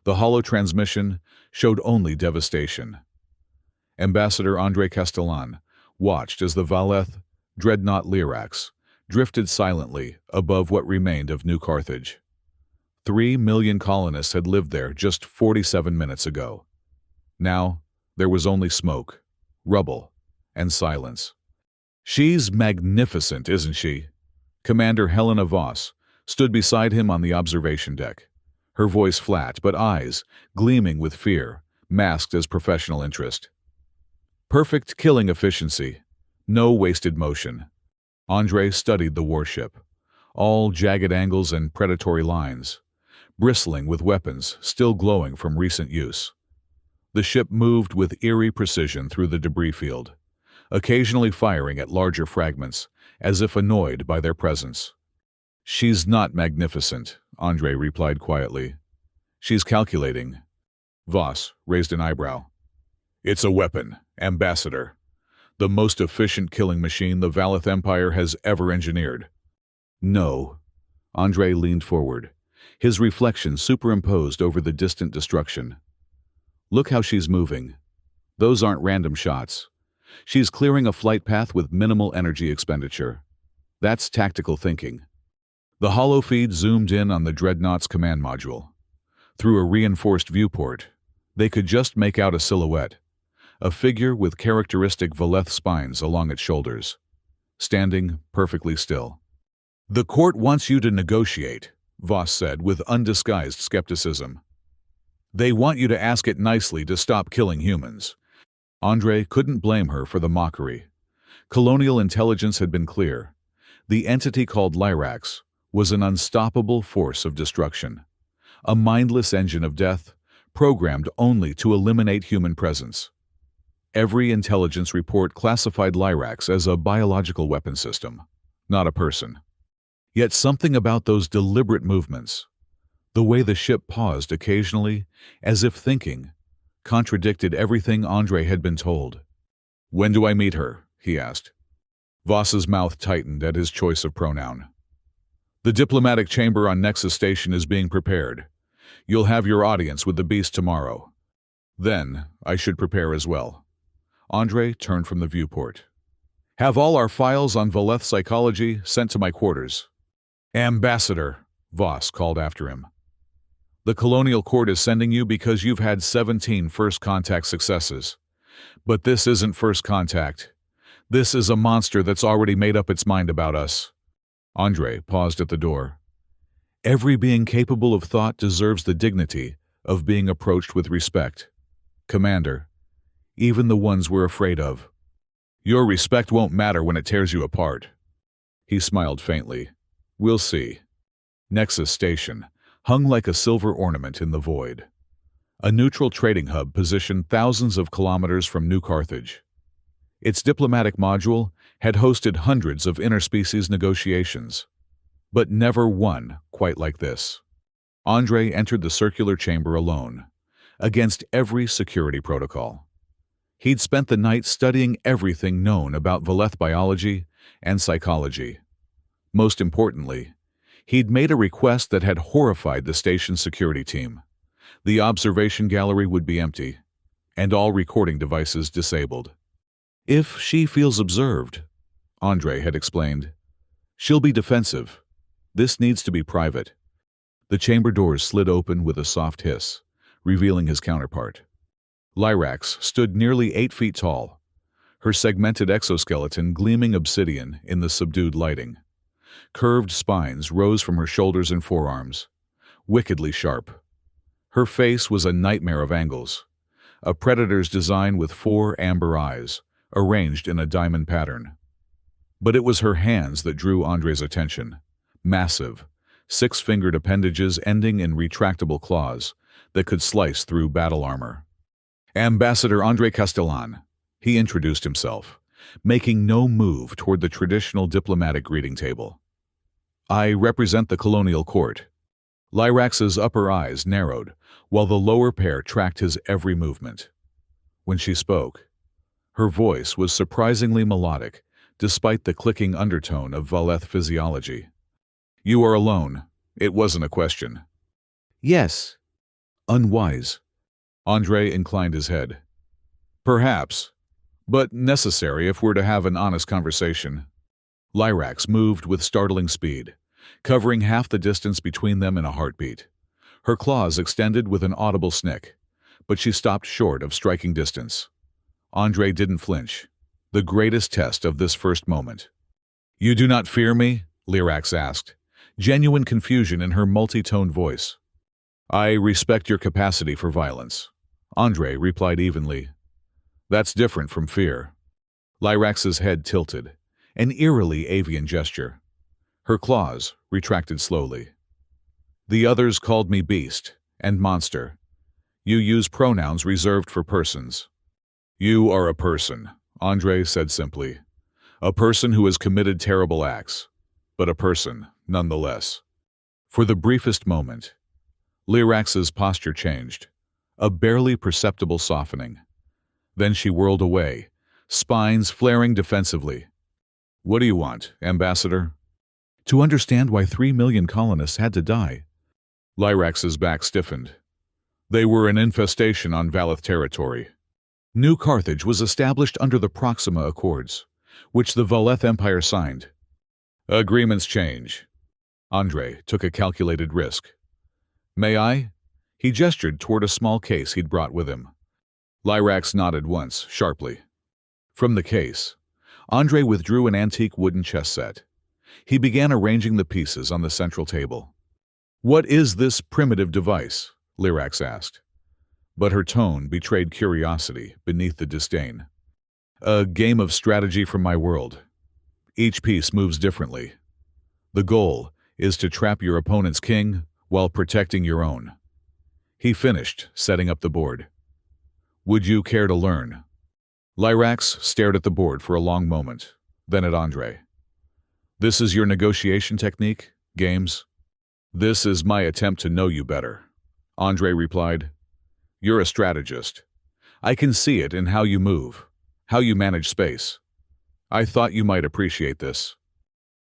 The hollow transmission showed only devastation. Ambassador Andre Castellan watched as the Valeth dreadnought Lyrax drifted silently above what remained of New Carthage. 3 million colonists had lived there just 47 minutes ago. Now, there was only smoke, rubble, and silence. "She's magnificent, isn't she?" Commander Helena Voss stood beside him on the observation deck, her voice flat but eyes gleaming with fear, masked as professional interest. Perfect killing efficiency, no wasted motion. Andre studied the warship, all jagged angles and predatory lines, bristling with weapons still glowing from recent use. The ship moved with eerie precision through the debris field, occasionally firing at larger fragments, as if annoyed by their presence. "She's not magnificent," Andre replied quietly. "She's calculating." Voss raised an eyebrow. "It's a weapon, Ambassador. The most efficient killing machine the Valeth Empire has ever engineered." "No." Andre leaned forward, his reflection superimposed over the distant destruction. "Look how she's moving. Those aren't random shots. She's clearing a flight path with minimal energy expenditure. That's tactical thinking." The holofeed zoomed in on the dreadnought's command module. Through a reinforced viewport, they could just make out a silhouette, a figure with characteristic Valeth spines along its shoulders, standing perfectly still. "The court wants you to negotiate," Voss said with undisguised skepticism. "They want you to ask it nicely to stop killing humans." Andre couldn't blame her for the mockery. Colonial intelligence had been clear. The entity called Lyrax was an unstoppable force of destruction, a mindless engine of death, programmed only to eliminate human presence. Every intelligence report classified Lyrax as a biological weapon system, not a person. Yet something about those deliberate movements, the way the ship paused occasionally, as if thinking, contradicted everything Andre had been told. "When do I meet her?" he asked. Voss's mouth tightened at his choice of pronoun. "The diplomatic chamber on Nexus Station is being prepared. You'll have your audience with the beast tomorrow. Then I should prepare as well." Andre turned from the viewport. "Have all our files on Valeth psychology sent to my quarters." "Ambassador," Voss called after him. "The Colonial Court is sending you because you've had 17 first contact successes. But this isn't first contact. This is a monster that's already made up its mind about us." Andre paused at the door. "Every being capable of thought deserves the dignity of being approached with respect. Commander, even the ones we're afraid of. Your respect won't matter when it tears you apart." He smiled faintly. "We'll see." Nexus Station hung like a silver ornament in the void. A neutral trading hub positioned thousands of kilometers from New Carthage. Its diplomatic module had hosted hundreds of interspecies negotiations, but never one quite like this. Andre entered the circular chamber alone, against every security protocol. He'd spent the night studying everything known about Valeth biology and psychology. Most importantly, he'd made a request that had horrified the station's security team. The observation gallery would be empty, and all recording devices disabled. "If she feels observed," Andre had explained, "she'll be defensive. This needs to be private." The chamber doors slid open with a soft hiss, revealing his counterpart. Lyrax stood nearly 8 feet tall, her segmented exoskeleton gleaming obsidian in the subdued lighting. Curved spines rose from her shoulders and forearms, wickedly sharp. Her face was a nightmare of angles, a predator's design with 4 amber eyes, arranged in a diamond pattern. But it was her hands that drew Andre's attention, massive, 6-fingered appendages ending in retractable claws that could slice through battle armor. "Ambassador Andre Castellan," he introduced himself, making no move toward the traditional diplomatic greeting table. "I represent the Colonial Court." Lyrax's upper eyes narrowed, while the lower pair tracked his every movement. When she spoke, her voice was surprisingly melodic, despite the clicking undertone of Valeth physiology. "You are alone. It wasn't a question." "Yes." Unwise. Andre inclined his head. Perhaps, but necessary if we're to have an honest conversation. Lyrax moved with startling speed, covering half the distance between them in a heartbeat. Her claws extended with an audible snick, but she stopped short of striking distance. Andre didn't flinch. The greatest test of this first moment. "You do not fear me?" Lyrax asked, genuine confusion in her multi-toned voice. "I respect your capacity for violence," Andre replied evenly. "That's different from fear." Lyrax's head tilted, an eerily avian gesture. Her claws retracted slowly. "The others called me beast and monster. You use pronouns reserved for persons." "You are a person," Andre said simply. "A person who has committed terrible acts, but a person nonetheless." For the briefest moment, Lyrax's posture changed, a barely perceptible softening. Then she whirled away, spines flaring defensively. "What do you want, Ambassador?" "To understand why 3 million colonists had to die." Lyrax's back stiffened. "They were an infestation on Valeth territory. New Carthage was established under the Proxima Accords, which the Valeth Empire signed. Agreements change." Andre took a calculated risk. "May I?" He gestured toward a small case he'd brought with him. Lyrax nodded once, sharply. From the case, Andre withdrew an antique wooden chess set. He began arranging the pieces on the central table. "What is this primitive device?" Lyrax asked. But her tone betrayed curiosity beneath the disdain. "A game of strategy from my world. Each piece moves differently. The goal is to trap your opponent's king while protecting your own." He finished, setting up the board. "Would you care to learn?" Lyrax stared at the board for a long moment, then at Andre. "This is your negotiation technique, games?" "This is my attempt to know you better," Andre replied. "You're a strategist. I can see it in how you move, how you manage space. I thought you might appreciate this."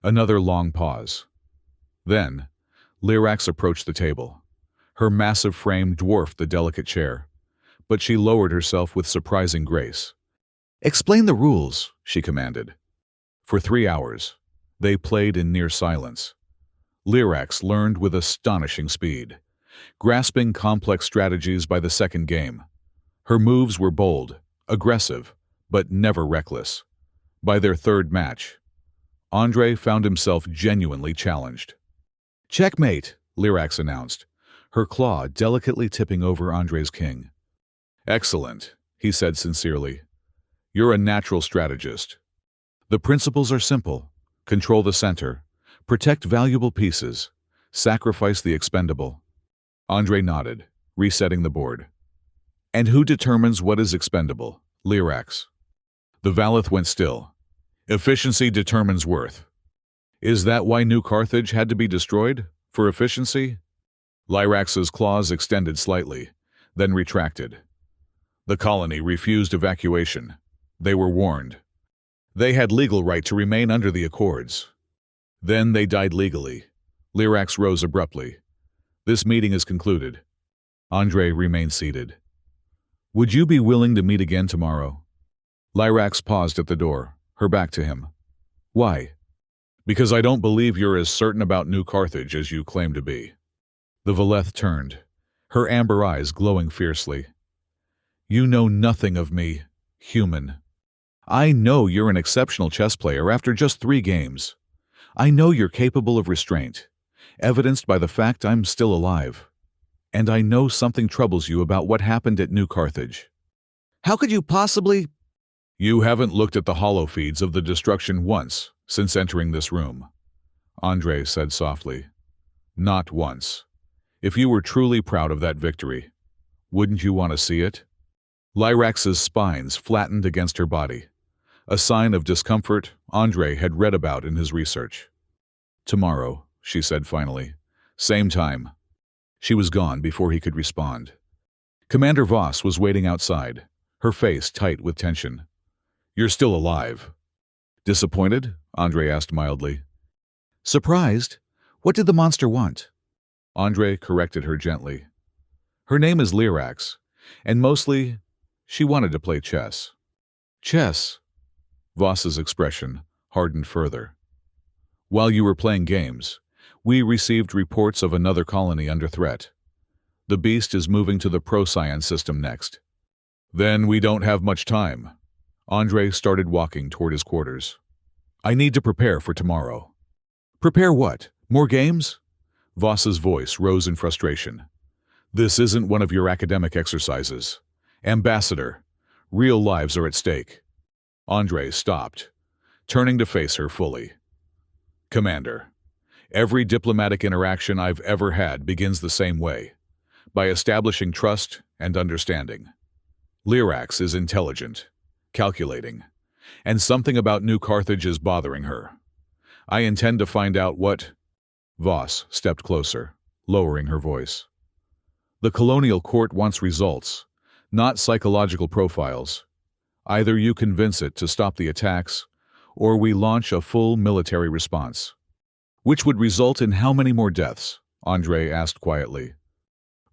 Another long pause. Then, Lyrax approached the table. Her massive frame dwarfed the delicate chair, but she lowered herself with surprising grace. "Explain the rules," she commanded. For 3 hours, they played in near silence. Lyrax learned with astonishing speed, grasping complex strategies by the second game. Her moves were bold, aggressive, but never reckless. By their third match, Andre found himself genuinely challenged. "Checkmate," Lyrax announced, her claw delicately tipping over Andre's king. "Excellent," he said sincerely. "You're a natural strategist. The principles are simple. Control the center, protect valuable pieces, sacrifice the expendable." Andre nodded, resetting the board. "And who determines what is expendable?" Lyrax. The Valeth went still. "Efficiency determines worth." "Is that why New Carthage had to be destroyed? For efficiency?" Lyrax's claws extended slightly, then retracted. "The colony refused evacuation. They were warned. They had legal right to remain under the Accords. Then they died legally." Lyrax rose abruptly. "This meeting is concluded." Andre remained seated. "Would you be willing to meet again tomorrow?" Lyrax paused at the door, her back to him. "Why?" "Because I don't believe you're as certain about New Carthage as you claim to be." The Valeth turned, her amber eyes glowing fiercely. "You know nothing of me, human. I know you're an exceptional chess player after just 3 games. I know you're capable of restraint, evidenced by the fact I'm still alive. And I know something troubles you about what happened at New Carthage." "How could you possibly—" "You haven't looked at the holofeeds of the destruction once since entering this room," Andre said softly. "Not once. If you were truly proud of that victory, wouldn't you want to see it?" Lyrax's spines flattened against her body, a sign of discomfort Andre had read about in his research. "Tomorrow," she said finally. "Same time." She was gone before he could respond. Commander Voss was waiting outside, her face tight with tension. "You're still alive." "Disappointed?" Andre asked mildly. "Surprised? What did the monster want?" Andre corrected her gently. Her name is Lyrax, and mostly, she wanted to play chess. Chess? Voss's expression hardened further. While you were playing games, we received reports of another colony under threat. The beast is moving to the Procyon system next. Then we don't have much time. Andre started walking toward his quarters. I need to prepare for tomorrow. Prepare what? More games? Voss's voice rose in frustration. This isn't one of your academic exercises. Ambassador, real lives are at stake. Andre stopped, turning to face her fully. Commander, every diplomatic interaction I've ever had begins the same way, by establishing trust and understanding. Lyrax is intelligent, calculating, and something about New Carthage is bothering her. I intend to find out what... Voss stepped closer, lowering her voice. The colonial court wants results, not psychological profiles. Either you convince it to stop the attacks, or we launch a full military response. Which would result in how many more deaths? Andre asked quietly.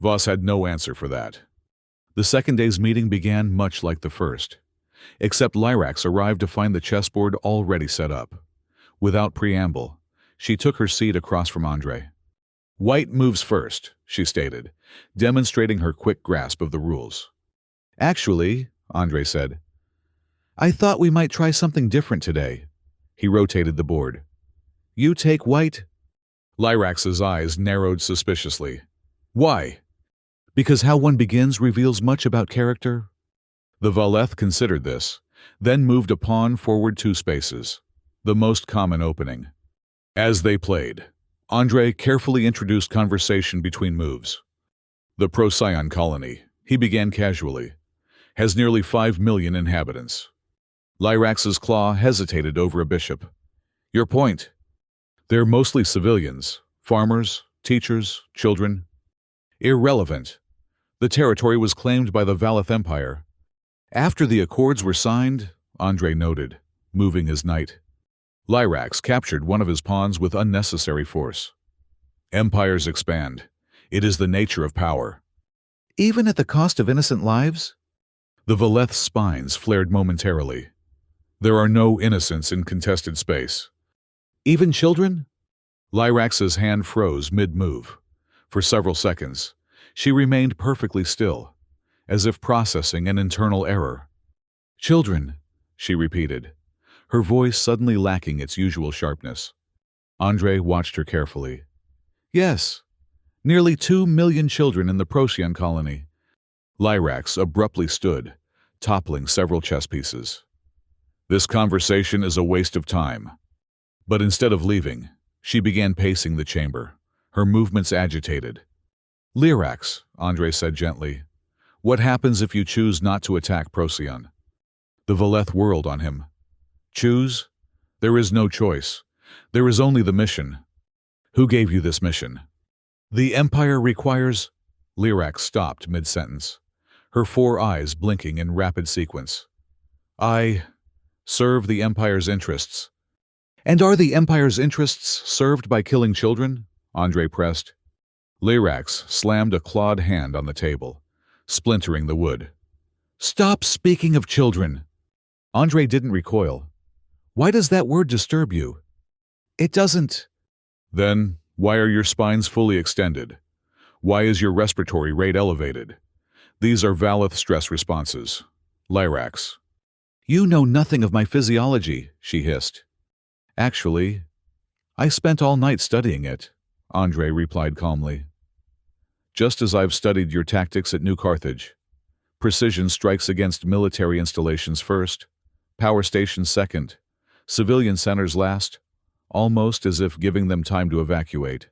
Voss had no answer for that. The second day's meeting began much like the first, except Lyrax arrived to find the chessboard already set up. Without preamble, she took her seat across from Andre. White moves first, she stated, demonstrating her quick grasp of the rules. Actually, Andre said, I thought we might try something different today. He rotated the board. You take white? Lyrax's eyes narrowed suspiciously. Why? Because how one begins reveals much about character. The Valeth considered this, then moved a pawn forward 2 spaces, the most common opening. As they played, Andre carefully introduced conversation between moves. The Procyon colony, he began casually, has nearly 5 million inhabitants. Lyrax's claw hesitated over a bishop. Your point? They're mostly civilians, farmers, teachers, children. Irrelevant. The territory was claimed by the Valeth Empire. After the accords were signed, Andre noted, moving his knight. Lyrax captured one of his pawns with unnecessary force. Empires expand. It is the nature of power. Even at the cost of innocent lives? The Valeth's spines flared momentarily. There are no innocents in contested space. Even children? Lyrax's hand froze mid-move. For several seconds, she remained perfectly still, as if processing an internal error. Children, she repeated, her voice suddenly lacking its usual sharpness. Andre watched her carefully. Yes, nearly 2 million children in the Procyon colony. Lyrax abruptly stood, toppling several chess pieces. This conversation is a waste of time. But instead of leaving, she began pacing the chamber, her movements agitated. Lyrax, Andre said gently, what happens if you choose not to attack Procyon? The Valeth whirled on him. Choose? There is no choice. There is only the mission. Who gave you this mission? The Empire requires... Lyrax stopped mid-sentence, her 4 eyes blinking in rapid sequence. I serve the Empire's interests. And are the Empire's interests served by killing children? Andre pressed. Lyrax slammed a clawed hand on the table, splintering the wood. Stop speaking of children! Andre didn't recoil. Why does that word disturb you? It doesn't. Then, why are your spines fully extended? Why is your respiratory rate elevated? These are Valeth stress responses. Lyrax. You know nothing of my physiology, she hissed. Actually, I spent all night studying it, Andre replied calmly. Just as I've studied your tactics at New Carthage. Precision strikes against military installations first, power stations second, civilian centers last, almost as if giving them time to evacuate.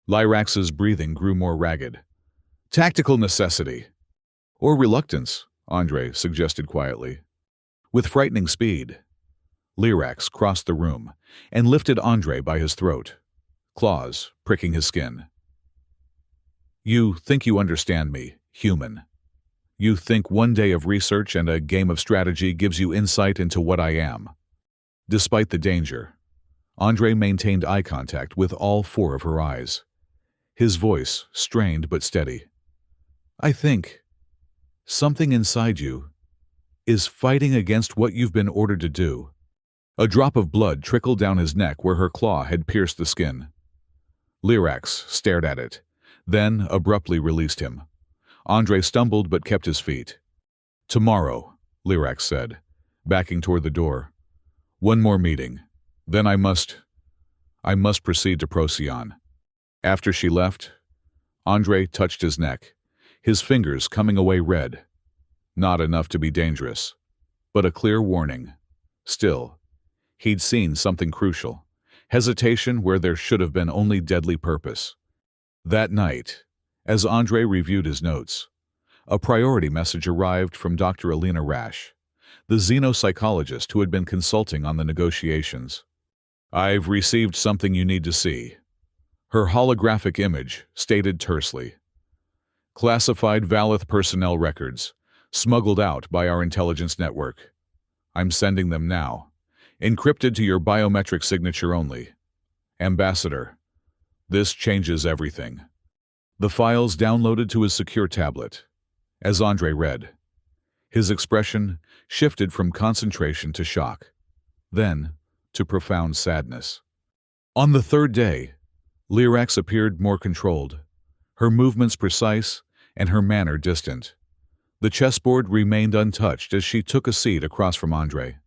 Lyrax's breathing grew more ragged. Tactical necessity. Or reluctance, Andre suggested quietly. With frightening speed, Lyrax crossed the room and lifted Andre by his throat, claws pricking his skin. You think you understand me, human. You think one day of research and a game of strategy gives you insight into what I am. Despite the danger, Andre maintained eye contact with all 4 of her eyes. His voice strained but steady. I think something inside you is fighting against what you've been ordered to do. A drop of blood trickled down his neck where her claw had pierced the skin. Lyrax stared at it, then abruptly released him. Andre stumbled but kept his feet. Tomorrow, Lyrax said, backing toward the door. One more meeting. Then I must proceed to Procyon. After she left, Andre touched his neck, his fingers coming away red. Not enough to be dangerous, but a clear warning. Still, he'd seen something crucial. Hesitation where there should have been only deadly purpose. That night, as Andre reviewed his notes, a priority message arrived from Dr. Alina Rash, the xenopsychologist who had been consulting on the negotiations. I've received something you need to see. Her holographic image stated tersely. Classified Valeth personnel records, smuggled out by our intelligence network. I'm sending them now. Encrypted to your biometric signature only. Ambassador, this changes everything. The files downloaded to his secure tablet. As Andre read, his expression shifted from concentration to shock, then to profound sadness. On the third day, Lyrax appeared more controlled, her movements precise and her manner distant. The chessboard remained untouched as she took a seat across from Andre.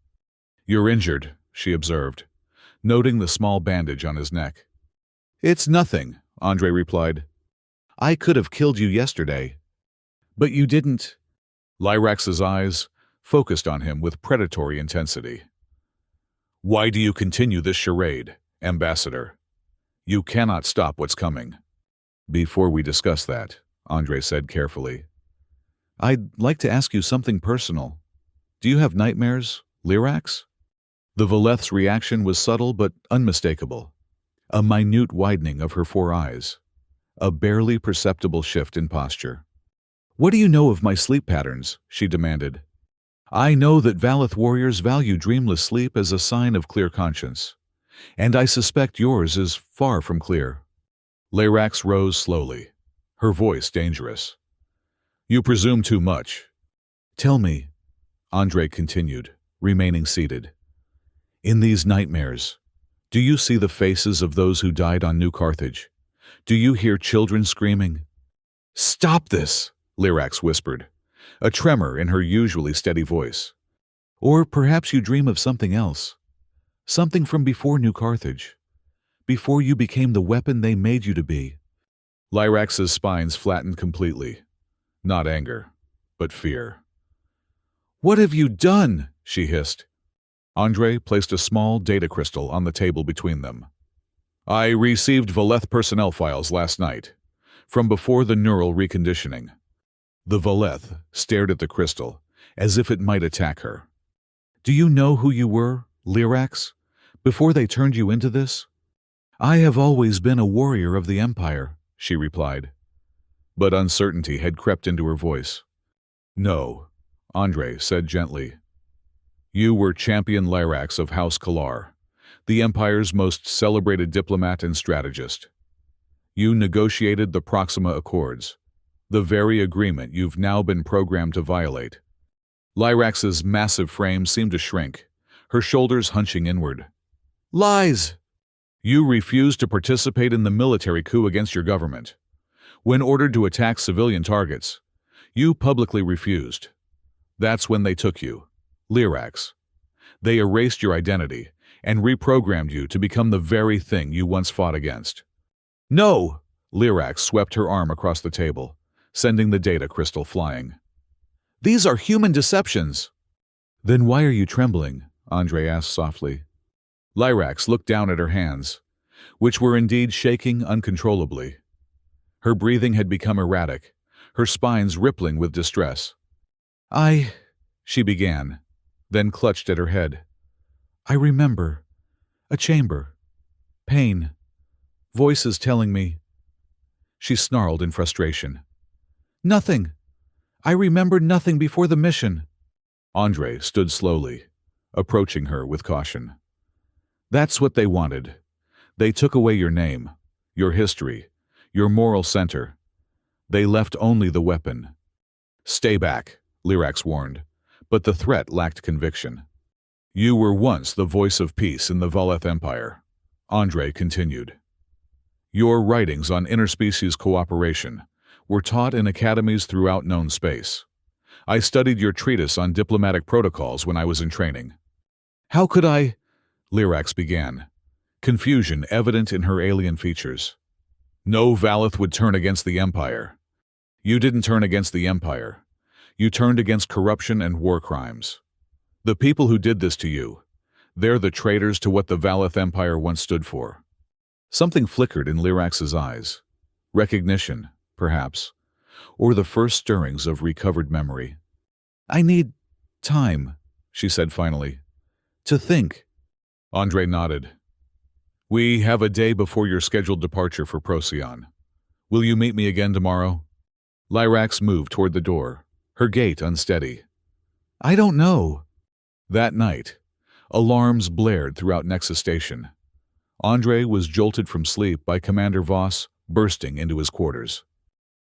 You're injured, she observed, noting the small bandage on his neck. It's nothing, Andre replied. I could have killed you yesterday. But you didn't. Lyrax's eyes focused on him with predatory intensity. Why do you continue this charade, Ambassador? You cannot stop what's coming. Before we discuss that, Andre said carefully, I'd like to ask you something personal. Do you have nightmares, Lyrax? The Valeth's reaction was subtle but unmistakable. A minute widening of her four eyes. A barely perceptible shift in posture. What do you know of my sleep patterns? She demanded. I know that Valeth warriors value dreamless sleep as a sign of clear conscience, and I suspect yours is far from clear. Lyrax rose slowly, her voice dangerous. You presume too much. Tell me, Andre continued, remaining seated. In these nightmares, do you see the faces of those who died on New Carthage? Do you hear children screaming? Stop this, Lyrax whispered, a tremor in her usually steady voice. Or perhaps you dream of something else. Something from before New Carthage. Before you became the weapon they made you to be. Lyrax's spines flattened completely. Not anger, but fear. What have you done? She hissed. Andre placed a small data crystal on the table between them. I received Valeth personnel files last night, from before the neural reconditioning. The Valeth stared at the crystal, as if it might attack her. Do you know who you were, Lyrax, before they turned you into this? I have always been a warrior of the Empire, she replied. But uncertainty had crept into her voice. No, Andre said gently. You were Champion Lyrax of House Kalar, the Empire's most celebrated diplomat and strategist. You negotiated the Proxima Accords, the very agreement you've now been programmed to violate. Lyrax's massive frame seemed to shrink, her shoulders hunching inward. Lies! You refused to participate in the military coup against your government. When ordered to attack civilian targets, you publicly refused. That's when they took you, Lyrax. They erased your identity and reprogrammed you to become the very thing you once fought against. No! Lyrax swept her arm across the table, sending the data crystal flying. These are human deceptions! Then why are you trembling? Andre asked softly. Lyrax looked down at her hands, which were indeed shaking uncontrollably. Her breathing had become erratic, her spines rippling with distress. She began, then clutched at her head. I remember. A chamber. Pain. Voices telling me. She snarled in frustration. Nothing. I remember nothing before the mission. Andre stood slowly, approaching her with caution. That's what they wanted. They took away your name, your history, your moral center. They left only the weapon. "Stay back," Lyrax warned, but the threat lacked conviction. "You were once the voice of peace in the Valeth Empire," Andre continued. "Your writings on interspecies cooperation were taught in academies throughout known space. I studied your treatise on diplomatic protocols when I was in training." "How could I?" Lyrax began, confusion evident in her alien features. "No Valeth would turn against the Empire. You didn't turn against the Empire. You turned against corruption and war crimes. The people who did this to you, they're the traitors to what the Valeth Empire once stood for." Something flickered in Lyrax's eyes. Recognition, perhaps, or the first stirrings of recovered memory. "I need time," she said finally, "to think." Andre nodded. "We have a day before your scheduled departure for Procyon. Will you meet me again tomorrow?" Lyrax moved toward the door, her gait unsteady. "I don't know." That night, alarms blared throughout Nexus Station. Andre was jolted from sleep by Commander Voss bursting into his quarters.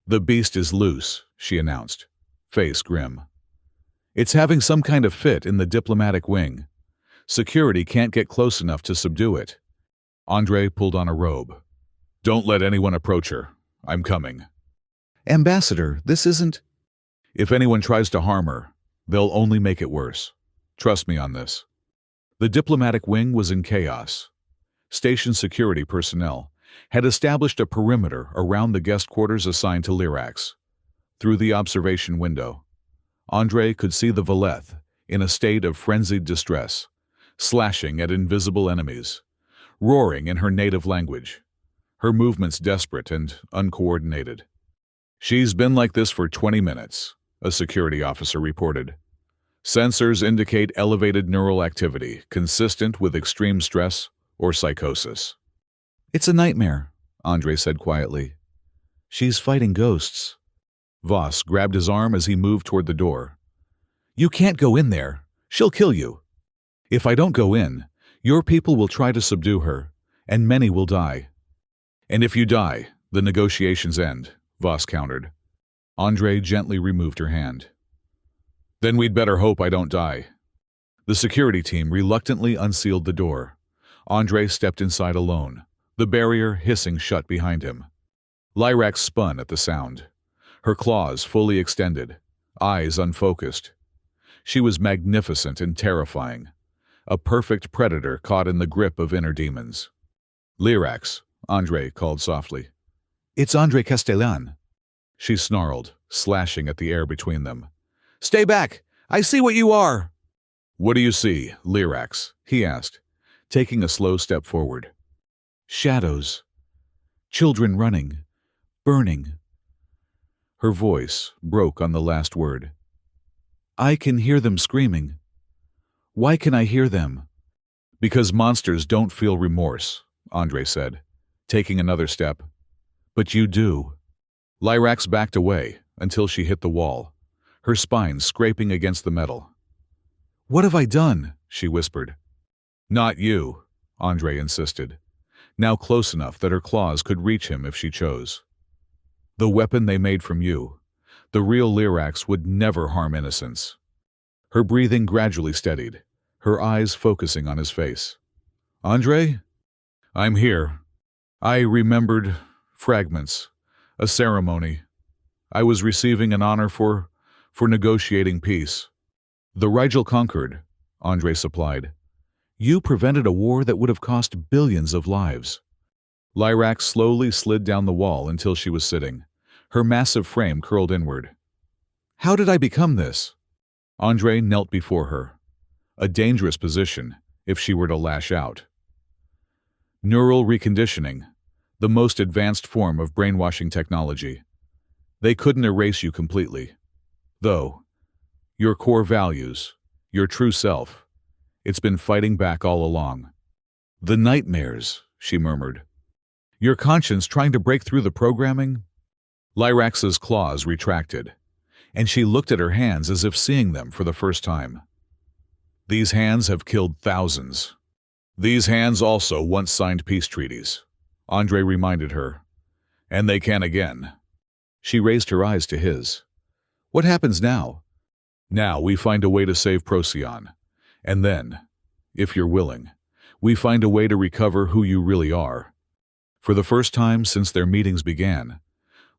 "The beast is loose," she announced, face grim. "It's having some kind of fit in the diplomatic wing. Security can't get close enough to subdue it." Andre pulled on a robe. "Don't let anyone approach her. I'm coming." "Ambassador, this isn't—" "If anyone tries to harm her, they'll only make it worse. Trust me on this." The diplomatic wing was in chaos. Station security personnel had established a perimeter around the guest quarters assigned to Lyrax. Through the observation window, Andre could see the Valeth in a state of frenzied distress, slashing at invisible enemies, roaring in her native language, her movements desperate and uncoordinated. "She's been like this for 20 minutes, a security officer reported. "Sensors indicate elevated neural activity consistent with extreme stress or psychosis." "It's a nightmare," Andre said quietly. "She's fighting ghosts." Voss grabbed his arm as he moved toward the door. "You can't go in there. She'll kill you. If I don't go in, your people will try to subdue her, and many will die." "And if you die, the negotiations end," Voss countered. Andre gently removed her hand. "Then we'd better hope I don't die." The security team reluctantly unsealed the door. Andre stepped inside alone, the barrier hissing shut behind him. Lyrax spun at the sound, her claws fully extended, eyes unfocused. She was magnificent and terrifying, a perfect predator caught in the grip of inner demons. "Lyrax," Andre called softly. "It's Andre Castellan." She snarled, slashing at the air between them. "Stay back! I see what you are!" "What do you see, Lyrax?" he asked, taking a slow step forward. "Shadows. Children running. Burning." Her voice broke on the last word. "I can hear them screaming. Why can I hear them?" "Because monsters don't feel remorse," Andre said, taking another step. "But you do." Lyrax backed away until she hit the wall, her spine scraping against the metal. "What have I done?" she whispered. "Not you," Andre insisted, now close enough that her claws could reach him if she chose. "The weapon they made from you. The real Lyrax would never harm innocents." Her breathing gradually steadied, her eyes focusing on his face. "Andre? I'm here. I remembered fragments, a ceremony. I was receiving an honor for negotiating peace." "The Rigel conquered," Andre supplied. "You prevented a war that would have cost billions of lives." Lyrax slowly slid down the wall until she was sitting, her massive frame curled inward. "How did I become this?" Andre knelt before her, a dangerous position if she were to lash out. "Neural reconditioning, the most advanced form of brainwashing technology. They couldn't erase you completely. Though, your core values, your true self, it's been fighting back all along." "The nightmares," she murmured. "Your conscience trying to break through the programming?" Lyrax's claws retracted, and she looked at her hands as if seeing them for the first time. "These hands have killed thousands. These hands also once signed peace treaties," Andre reminded her. "And they can again." She raised her eyes to his. What happens now? Now we find a way to save Procyon. And then, if you're willing, we find a way to recover who you really are. For the first time since their meetings began,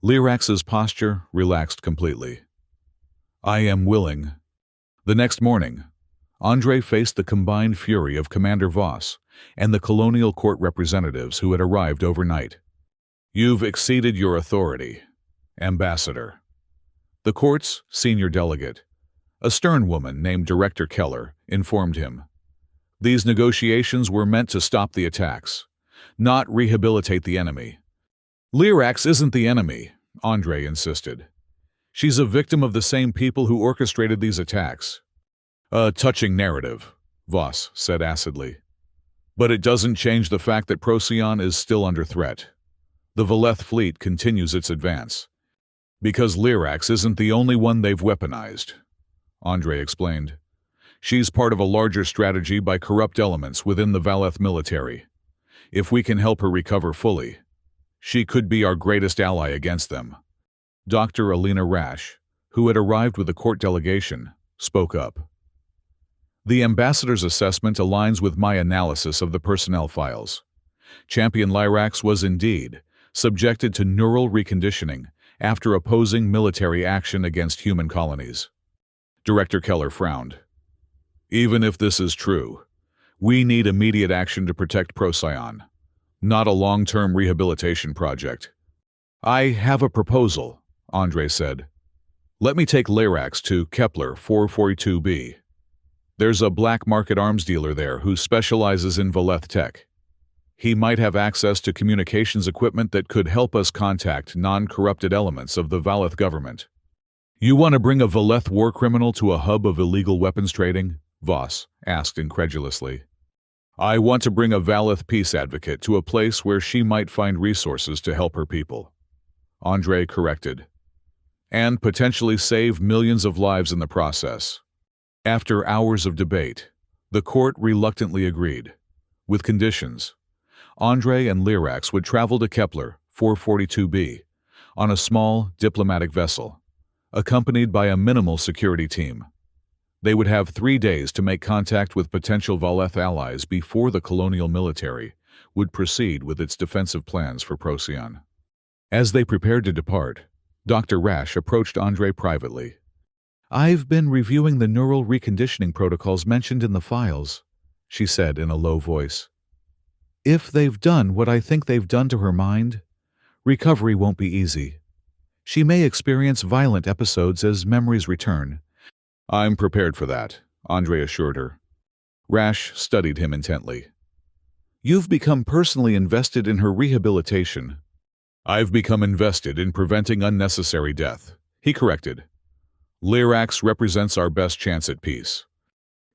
Lyrax's posture relaxed completely. I am willing. The next morning, Andre faced the combined fury of Commander Voss and the colonial court representatives who had arrived overnight. You've exceeded your authority, Ambassador. The court's senior delegate, a stern woman named Director Keller, informed him. These negotiations were meant to stop the attacks, not rehabilitate the enemy. Lyrax isn't the enemy, Andre insisted. She's a victim of the same people who orchestrated these attacks. A touching narrative, Voss said acidly. But it doesn't change the fact that Procyon is still under threat. The Valeth fleet continues its advance. Because Lyrax isn't the only one they've weaponized, Andre explained. She's part of a larger strategy by corrupt elements within the Valeth military. If we can help her recover fully, she could be our greatest ally against them. Dr. Alina Rash, who had arrived with the court delegation, spoke up. The ambassador's assessment aligns with my analysis of the personnel files. Champion Lyrax was indeed subjected to neural reconditioning after opposing military action against human colonies. Director Keller frowned. Even if this is true, we need immediate action to protect Procyon, not a long-term rehabilitation project. I have a proposal, Andre said. Let me take Lyrax to Kepler 442b. There's a black market arms dealer there who specializes in Valeth tech. He might have access to communications equipment that could help us contact non-corrupted elements of the Valeth government. You want to bring a Valeth war criminal to a hub of illegal weapons trading? Voss asked incredulously. I want to bring a Valeth peace advocate to a place where she might find resources to help her people, Andre corrected, and potentially save millions of lives in the process. After hours of debate, the court reluctantly agreed, with conditions. Andre and Lyrax would travel to Kepler 442b on a small diplomatic vessel, accompanied by a minimal security team. They would have 3 days to make contact with potential Valeth allies before the colonial military would proceed with its defensive plans for Procyon. As they prepared to depart, Dr. Rash approached Andre privately. I've been reviewing the neural reconditioning protocols mentioned in the files, she said in a low voice. If they've done what I think they've done to her mind, recovery won't be easy. She may experience violent episodes as memories return. I'm prepared for that, Andre assured her. Rash studied him intently. You've become personally invested in her rehabilitation. I've become invested in preventing unnecessary death, he corrected. Lyrax represents our best chance at peace.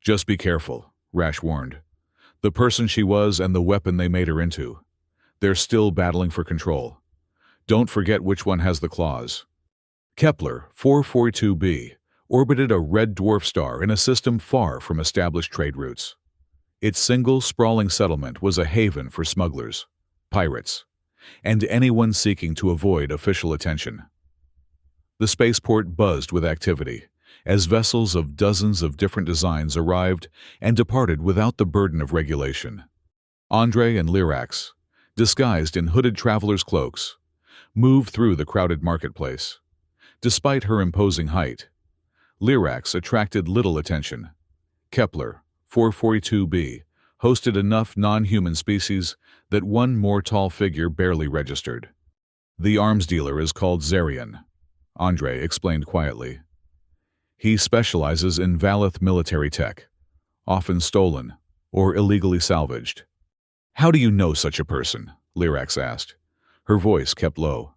Just be careful, Rash warned. The person she was and the weapon they made her into. They're still battling for control. Don't forget which one has the claws. Kepler 442b orbited a red dwarf star in a system far from established trade routes. Its single sprawling settlement was a haven for smugglers, pirates, and anyone seeking to avoid official attention. The spaceport buzzed with activity as vessels of dozens of different designs arrived and departed without the burden of regulation. Andre and Lyrax, disguised in hooded travelers' cloaks, moved through the crowded marketplace. Despite her imposing height, Lyrax attracted little attention. Kepler 442b hosted enough non-human species that one more tall figure barely registered. The arms dealer is called Zarian, Andre explained quietly. He specializes in Valeth military tech, often stolen or illegally salvaged. How do you know such a person? Lyrax asked. Her voice kept low.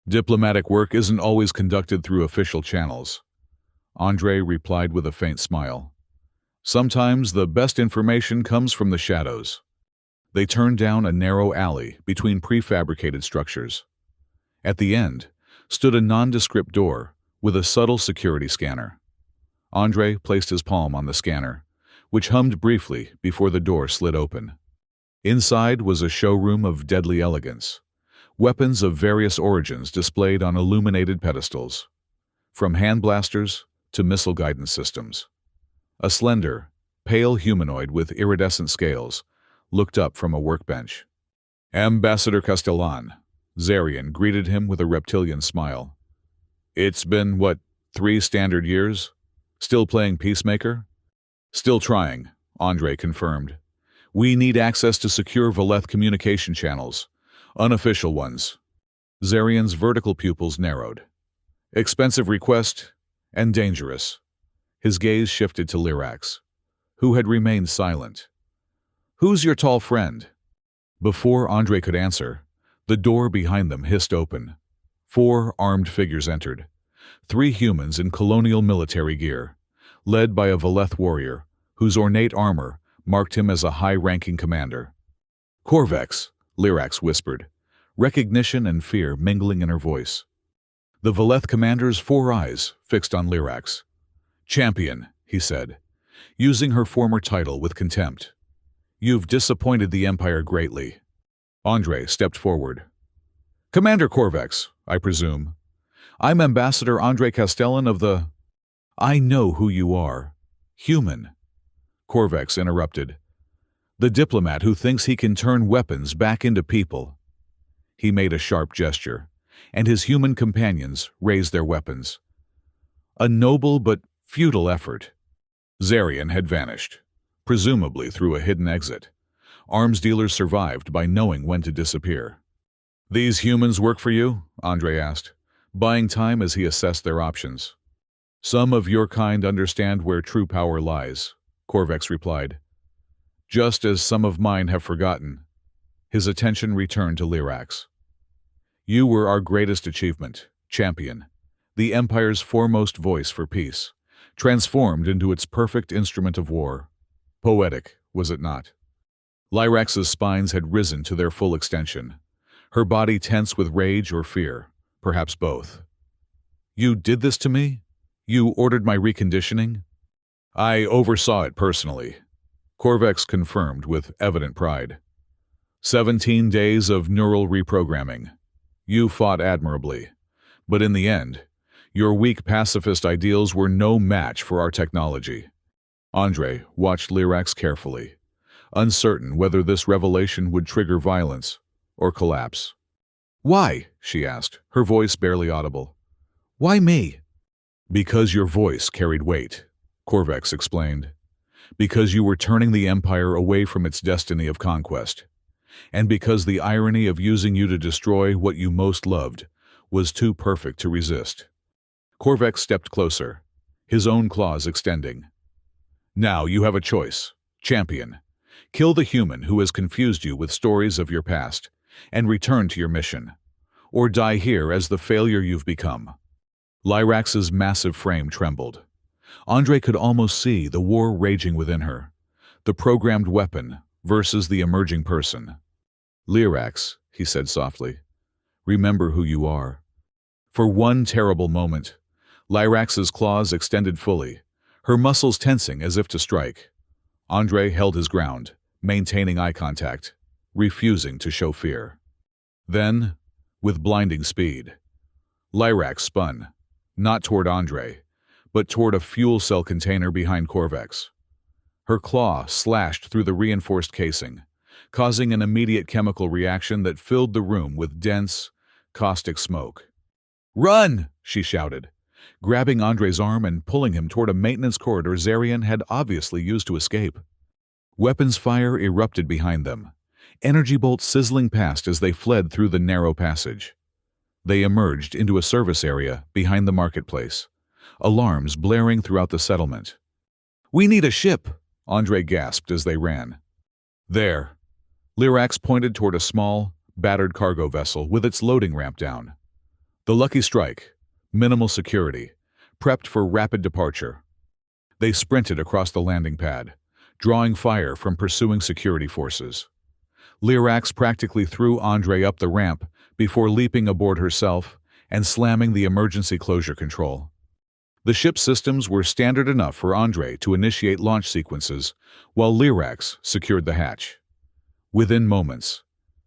Diplomatic work isn't always conducted through official channels, Andre replied with a faint smile. Sometimes the best information comes from the shadows. They turned down a narrow alley between prefabricated structures. At the end stood a nondescript door with a subtle security scanner. Andre placed his palm on the scanner, which hummed briefly before the door slid open. Inside was a showroom of deadly elegance, weapons of various origins displayed on illuminated pedestals, from hand blasters to missile guidance systems. A slender, pale humanoid with iridescent scales looked up from a workbench. "Ambassador Castellan," Zarian greeted him with a reptilian smile. "It's been, what, 3 standard years? Still playing peacemaker?" "Still trying," Andre confirmed. "We need access to secure Valeth communication channels. Unofficial ones." Zarian's vertical pupils narrowed. "Expensive request, and dangerous." His gaze shifted to Lyrax, who had remained silent. "Who's your tall friend?" Before Andre could answer, the door behind them hissed open. 4 armed figures entered. 3 humans in colonial military gear, led by a Valeth warrior, whose ornate armor marked him as a high-ranking commander. "Corvex," Lyrax whispered, recognition and fear mingling in her voice. The Valeth commander's 4 eyes fixed on Lyrax. "Champion," he said, using her former title with contempt. "You've disappointed the Empire greatly." Andre stepped forward. "Commander Corvex, I presume. I'm Ambassador Andre Castellan of the—" "I know who you are. Human." Corvex interrupted. "The diplomat who thinks he can turn weapons back into people." He made a sharp gesture, and his human companions raised their weapons. A noble but futile effort. Zarian had vanished, presumably through a hidden exit. Arms dealers survived by knowing when to disappear. "These humans work for you?" Andre asked, buying time as he assessed their options. "Some of your kind understand where true power lies," Corvex replied. "Just as some of mine have forgotten." His attention returned to Lyrax. "You were our greatest achievement, champion, the Empire's foremost voice for peace, transformed into its perfect instrument of war. Poetic, was it not?" Lyrax's spines had risen to their full extension, her body tense with rage or fear, perhaps both. "You did this to me? You ordered my reconditioning?" "I oversaw it personally," Corvex confirmed with evident pride. 17 days of neural reprogramming. You fought admirably, but in the end, your weak pacifist ideals were no match for our technology. Andre watched Lyrax carefully, uncertain whether this revelation would trigger violence or collapse. "Why?" she asked, her voice barely audible. "Why me?" "Because your voice carried weight," Corvex explained. "Because you were turning the Empire away from its destiny of conquest. And because the irony of using you to destroy what you most loved was too perfect to resist." Corvex stepped closer, his own claws extending. "Now you have a choice, champion. Kill the human who has confused you with stories of your past and return to your mission, or die here as the failure you've become." Lyrax's massive frame trembled. Andre could almost see the war raging within her, the programmed weapon versus the emerging person. "Lyrax," he said softly, "remember who you are." For one terrible moment, Lyrax's claws extended fully, her muscles tensing as if to strike. Andre held his ground, maintaining eye contact, refusing to show fear. Then, with blinding speed, Lyrax spun, not toward Andre, but toward a fuel cell container behind Corvex. Her claw slashed through the reinforced casing, causing an immediate chemical reaction that filled the room with dense, caustic smoke. "Run!" she shouted, grabbing Andre's arm and pulling him toward a maintenance corridor Zarian had obviously used to escape. Weapons fire erupted behind them, energy bolts sizzling past as they fled through the narrow passage. They emerged into a service area behind the marketplace, alarms blaring throughout the settlement. "We need a ship!" Andre gasped as they ran. "There." Lyrax pointed toward a small, battered cargo vessel with its loading ramp down. "The Lucky Strike, minimal security, prepped for rapid departure." They sprinted across the landing pad, drawing fire from pursuing security forces. Lyrax practically threw Andre up the ramp before leaping aboard herself and slamming the emergency closure control. The ship's systems were standard enough for Andre to initiate launch sequences while Lyrax secured the hatch. Within moments,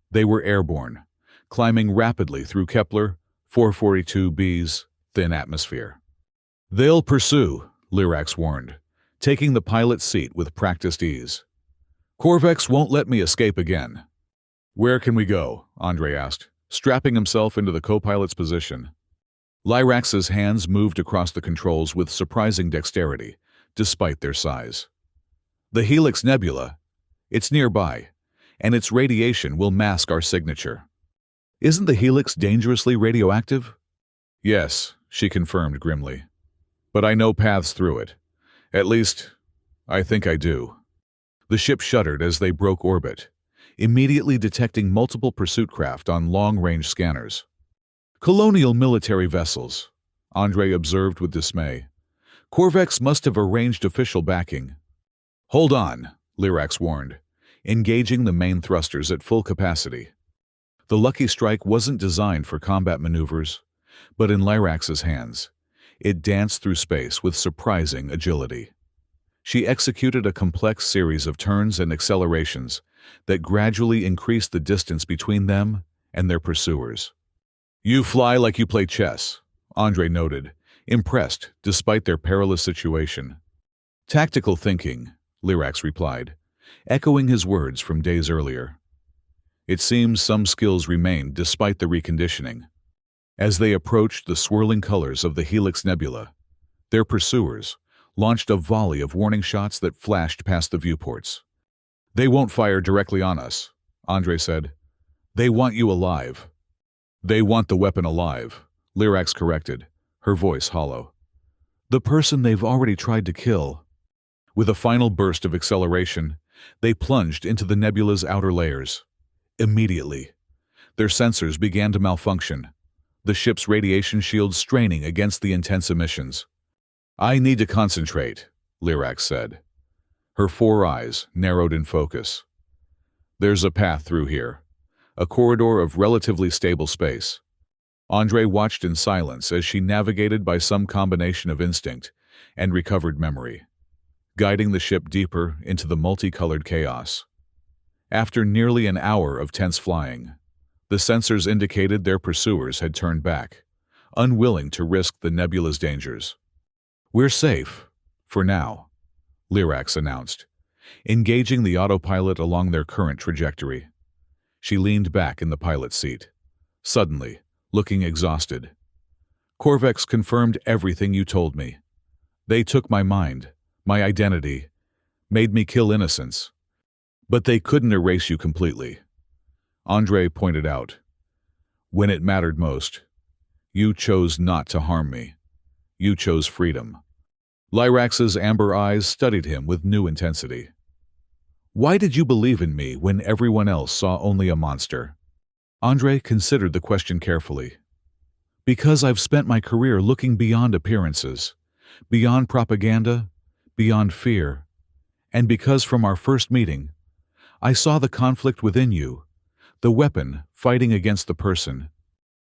they were airborne, climbing rapidly through Kepler 442b's thin atmosphere. "They'll pursue," Lyrax warned, taking the pilot's seat with practiced ease. "Corvex won't let me escape again." "Where can we go?" Andre asked, strapping himself into the co-pilot's position. Lyrax's hands moved across the controls with surprising dexterity, despite their size. "The Helix Nebula. It's nearby, and its radiation will mask our signature." "Isn't the Helix dangerously radioactive?" "Yes," she confirmed grimly. "But I know paths through it. At least, I think I do." The ship shuddered as they broke orbit, immediately detecting multiple pursuit craft on long-range scanners. "Colonial military vessels," Andre observed with dismay. "Corvex must have arranged official backing." "Hold on," Lyrax warned, engaging the main thrusters at full capacity. The Lucky Strike wasn't designed for combat maneuvers, but in Lyrax's hands, it danced through space with surprising agility. She executed a complex series of turns and accelerations that gradually increased the distance between them and their pursuers. "You fly like you play chess," Andre noted, impressed despite their perilous situation. "Tactical thinking," Lyrax replied, echoing his words from days earlier. It seems some skills remained despite the reconditioning. As they approached the swirling colors of the Helix Nebula, their pursuers launched a volley of warning shots that flashed past the viewports. "They won't fire directly on us," Andre said. "They want you alive." "They want the weapon alive," Lyrax corrected, her voice hollow. "The person they've already tried to kill." With a final burst of acceleration, they plunged into the nebula's outer layers. Immediately, their sensors began to malfunction, the ship's radiation shields straining against the intense emissions. "I need to concentrate," Lyrax said. Her four eyes narrowed in focus. "There's a path through here, a corridor of relatively stable space." Andre watched in silence as she navigated by some combination of instinct and recovered memory, guiding the ship deeper into the multicolored chaos. After nearly an hour of tense flying, the sensors indicated their pursuers had turned back, unwilling to risk the nebula's dangers. "We're safe, for now," Lyrax announced, engaging the autopilot along their current trajectory. She leaned back in the pilot's seat, suddenly looking exhausted. "Corvex confirmed everything you told me. They took my mind, my identity, made me kill innocents. But they couldn't erase you completely." Andre pointed out. "When it mattered most, you chose not to harm me. You chose freedom." Lyrax's amber eyes studied him with new intensity. "Why did you believe in me when everyone else saw only a monster?" Andre considered the question carefully. "Because I've spent my career looking beyond appearances, beyond propaganda, beyond fear, and because from our first meeting, I saw the conflict within you, the weapon fighting against the person."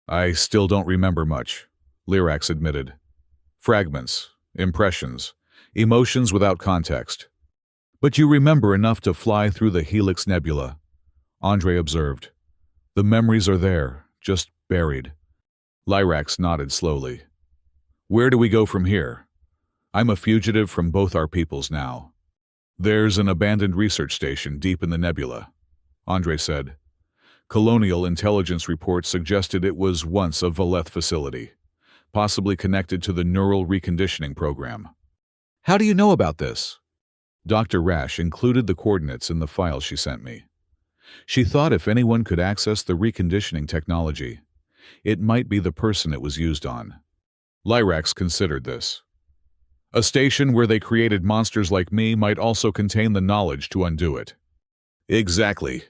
"I still don't remember much," Lyrax admitted. "Fragments, impressions, emotions without context." "But you remember enough to fly through the Helix Nebula," Andre observed. "The memories are there, just buried." Lyrax nodded slowly. "Where do we go from here? I'm a fugitive from both our peoples now." "There's an abandoned research station deep in the nebula," Andre said. "Colonial intelligence reports suggested it was once a Valeth facility, possibly connected to the neural reconditioning program." "How do you know about this?" Dr. Rash included the coordinates in the file she sent me. She thought if anyone could access the reconditioning technology, it might be the person it was used on. Lyrax considered this. "A station where they created monsters like me might also contain the knowledge to undo it." "Exactly.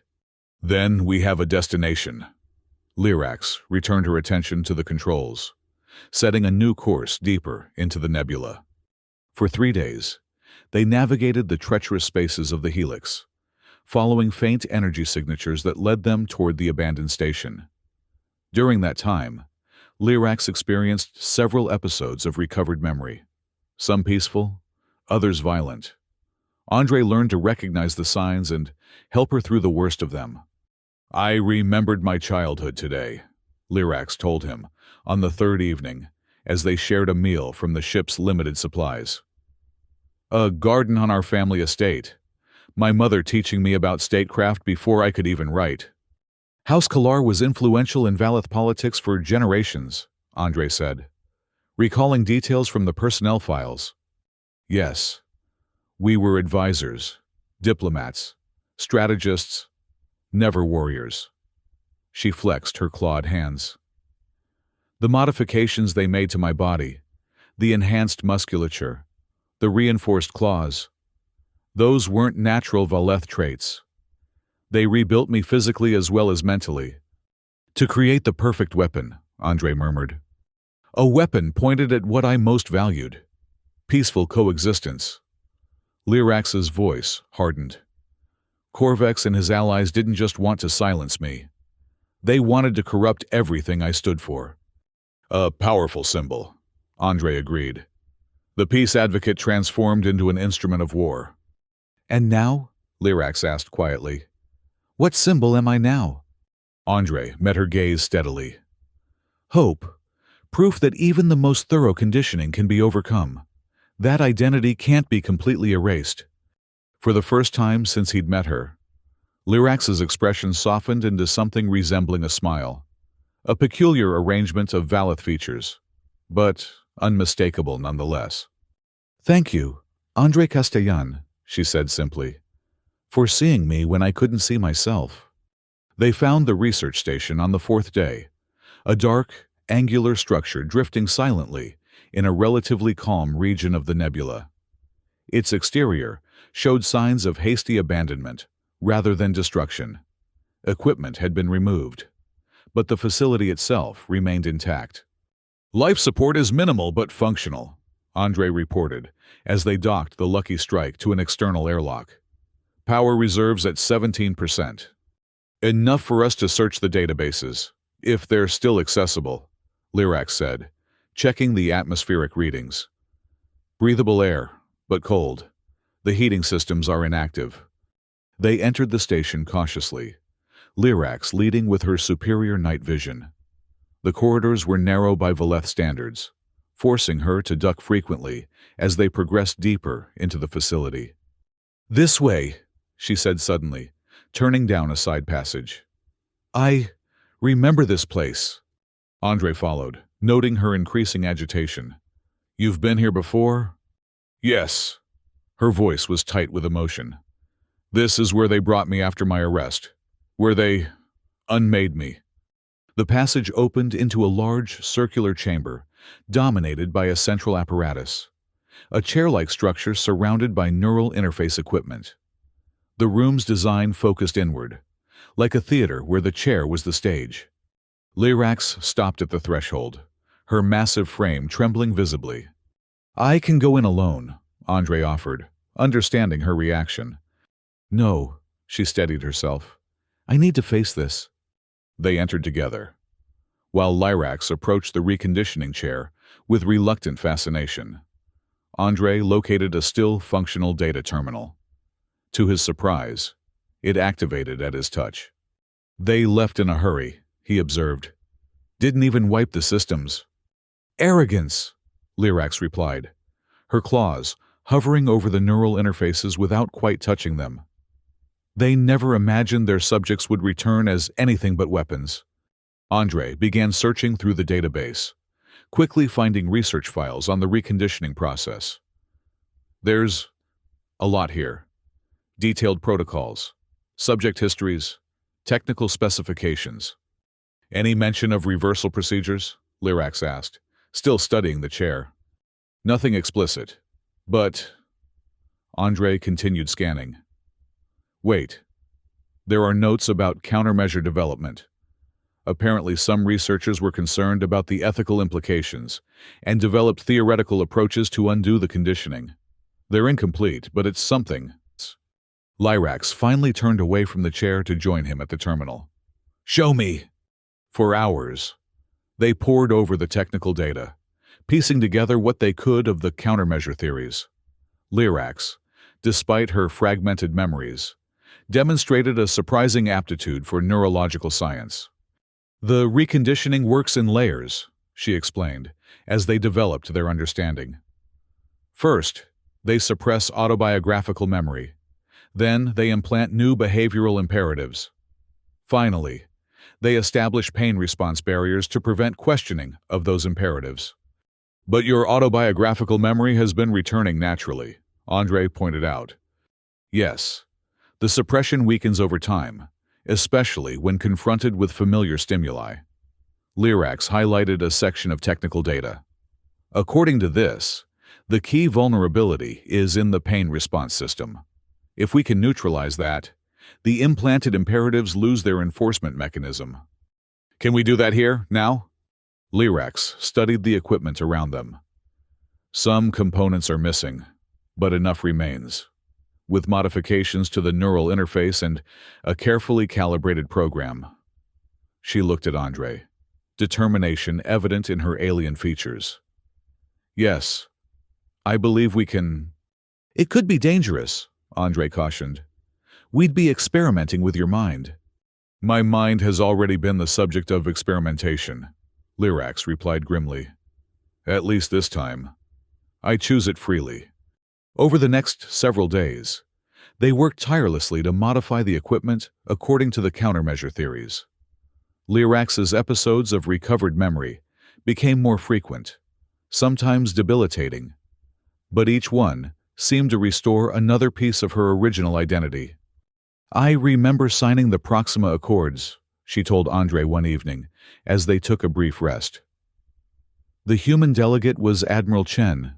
Then we have a destination." Lyrax returned her attention to the controls, setting a new course deeper into the nebula. For 3 days, they navigated the treacherous spaces of the Helix, following faint energy signatures that led them toward the abandoned station. During that time, Lyrax experienced several episodes of recovered memory, some peaceful, others violent. Andre learned to recognize the signs and help her through the worst of them. I remembered my childhood today, Lyrax told him on the third evening as they shared a meal from the ship's limited supplies. A garden on our family estate. My mother teaching me about statecraft before I could even write. House Kalar was influential in Valeth politics for generations, Andre said, recalling details from the personnel files. Yes, we were advisors, diplomats, strategists, never warriors. She flexed her clawed hands. The modifications they made to my body, the enhanced musculature, the reinforced claws, those weren't natural Valeth traits. They rebuilt me physically as well as mentally. To create the perfect weapon, Andre murmured. A weapon pointed at what I most valued. Peaceful coexistence. Lyrax's voice hardened. Corvex and his allies didn't just want to silence me. They wanted to corrupt everything I stood for. A powerful symbol, Andre agreed. The peace advocate transformed into an instrument of war. And now? Lyrax asked quietly. What symbol am I now? Andre met her gaze steadily. Hope. Proof that even the most thorough conditioning can be overcome. That identity can't be completely erased. For the first time since he'd met her, Lyrax's expression softened into something resembling a smile. A peculiar arrangement of Valeth features, but unmistakable nonetheless. Thank you, Andre Castellan, she said simply, for seeing me when I couldn't see myself. They found the research station on the fourth day, a dark, angular structure drifting silently in a relatively calm region of the nebula. Its exterior showed signs of hasty abandonment rather than destruction. Equipment had been removed, but the facility itself remained intact. Life support is minimal but functional, Andre reported as they docked the Lucky Strike to an external airlock. Power reserves at 17%. Enough for us to search the databases, if they're still accessible, Lyrax said, checking the atmospheric readings. Breathable air, but cold. The heating systems are inactive. They entered the station cautiously, Lyrax leading with her superior night vision. The corridors were narrow by Valeth standards, forcing her to duck frequently as they progressed deeper into the facility. This way, she said suddenly, turning down a side passage. I remember this place. Andre followed, noting her increasing agitation. You've been here before? Yes. Her voice was tight with emotion. This is where they brought me after my arrest, where they unmade me. The passage opened into a large, circular chamber, dominated by a central apparatus, a chair-like structure surrounded by neural interface equipment. The room's design focused inward, like a theater where the chair was the stage. Lyrax stopped at the threshold, her massive frame trembling visibly. I can go in alone, Andre offered, understanding her reaction. No, she steadied herself. I need to face this. They entered together, while Lyrax approached the reconditioning chair with reluctant fascination. Andre located a still functional data terminal. To his surprise, it activated at his touch. They left in a hurry, he observed. Didn't even wipe the systems. Arrogance, Lyrax replied, her claws hovering over the neural interfaces without quite touching them. They never imagined their subjects would return as anything but weapons. Andre began searching through the database, quickly finding research files on the reconditioning process. There's a lot here. Detailed protocols, subject histories, technical specifications. Any mention of reversal procedures? Lyrax asked, still studying the chair. Nothing explicit, but... Andre continued scanning. Wait. There are notes about countermeasure development. Apparently some researchers were concerned about the ethical implications and developed theoretical approaches to undo the conditioning. They're incomplete, but it's something. Lyrax finally turned away from the chair to join him at the terminal. Show me! For hours, they pored over the technical data, piecing together what they could of the countermeasure theories. Lyrax, despite her fragmented memories, demonstrated a surprising aptitude for neurological science. The reconditioning works in layers, she explained, as they developed their understanding. First, they suppress autobiographical memory. Then, they implant new behavioral imperatives. Finally, they establish pain response barriers to prevent questioning of those imperatives. But your autobiographical memory has been returning naturally, Andre pointed out. Yes, the suppression weakens over time, especially when confronted with familiar stimuli. Lyrax highlighted a section of technical data. According to this, the key vulnerability is in the pain response system. If we can neutralize that, the implanted imperatives lose their enforcement mechanism. Can we do that here, now? Lyrax studied the equipment around them. Some components are missing, but enough remains. With modifications to the neural interface and a carefully calibrated program. She looked at Andre, determination evident in her alien features. Yes, I believe we can. It could be dangerous, Andre cautioned. We'd be experimenting with your mind. My mind has already been the subject of experimentation, Lyrax replied grimly. At least this time. I choose it freely. Over the next several days, they worked tirelessly to modify the equipment according to the countermeasure theories. Lyrax's episodes of recovered memory became more frequent, sometimes debilitating, but each one seemed to restore another piece of her original identity. I remember signing the Proxima Accords, she told Andre one evening, as they took a brief rest. The human delegate was Admiral Chen.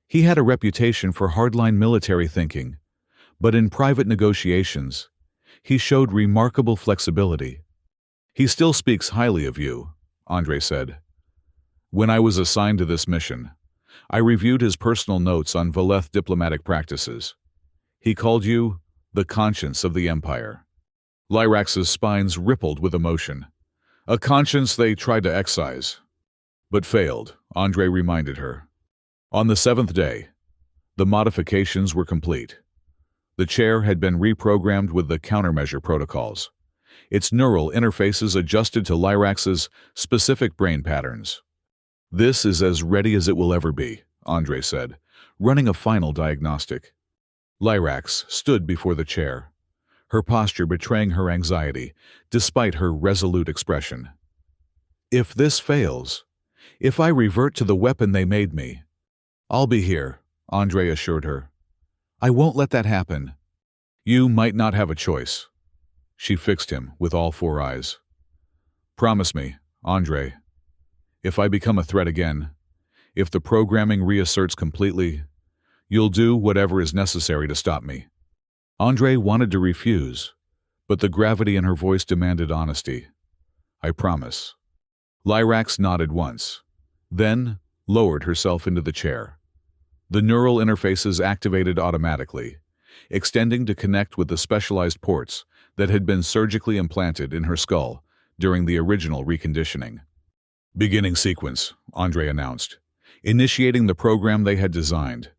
He had a reputation for hardline military thinking, but in private negotiations, he showed remarkable flexibility. He still speaks highly of you, Andre said. When I was assigned to this mission, I reviewed his personal notes on Valeth diplomatic practices. He called you the conscience of the Empire. Lyrax's spines rippled with emotion. A conscience they tried to excise, but failed, Andre reminded her. On the 7th day, the modifications were complete. The chair had been reprogrammed with the countermeasure protocols. Its neural interfaces adjusted to Lyrax's specific brain patterns. This is as ready as it will ever be, Andre said, running a final diagnostic. Lyrax stood before the chair, her posture betraying her anxiety, despite her resolute expression. If this fails, if I revert to the weapon they made me, I'll be here, Andre assured her. I won't let that happen. You might not have a choice. She fixed him with all four eyes. Promise me, Andre, if I become a threat again, if the programming reasserts completely, you'll do whatever is necessary to stop me. Andre wanted to refuse, but the gravity in her voice demanded honesty. I promise. Lyrax nodded once, then lowered herself into the chair. The neural interfaces activated automatically, extending to connect with the specialized ports that had been surgically implanted in her skull during the original reconditioning. Beginning sequence, Andre announced, initiating the program they had designed.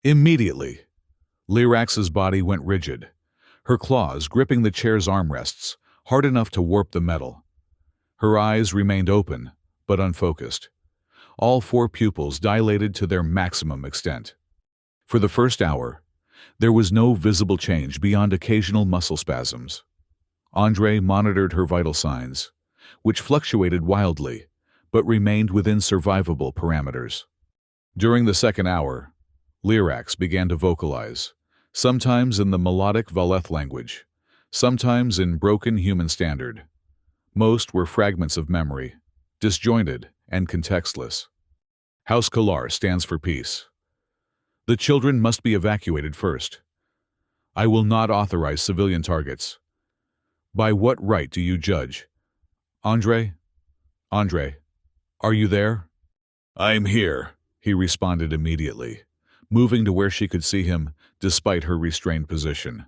Immediately, Lyrax's body went rigid, her claws gripping the chair's armrests, hard enough to warp the metal. Her eyes remained open, but unfocused. All four pupils dilated to their maximum extent. For the first hour, there was no visible change beyond occasional muscle spasms. Andre monitored her vital signs, which fluctuated wildly, but remained within survivable parameters. During the second hour, Lyrax began to vocalize, sometimes in the melodic Valeth language, sometimes in broken human standard. Most were fragments of memory, disjointed and contextless. House Kalar stands for peace. The children must be evacuated first. I will not authorize civilian targets. By what right do you judge? Andre? Andre, are you there? I'm here, he responded immediately, moving to where she could see him despite her restrained position.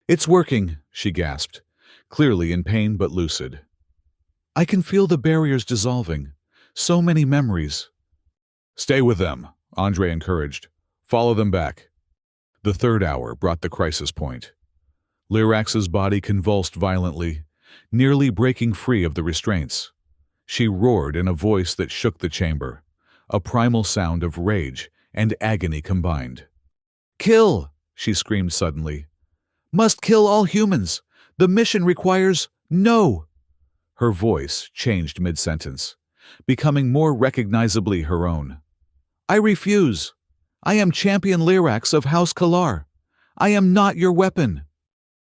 It's working, she gasped, clearly in pain but lucid. I can feel the barriers dissolving. So many memories. Stay with them, Andre encouraged. Follow them back. The third hour brought the crisis point. Lyrax's body convulsed violently, nearly breaking free of the restraints. She roared in a voice that shook the chamber, a primal sound of rage and agony combined. "Kill!" she screamed suddenly. "Must kill all humans! The mission requires no!" Her voice changed mid-sentence, becoming more recognizably her own. "I refuse! I am Champion Lyrax of House Kalar. I am not your weapon!"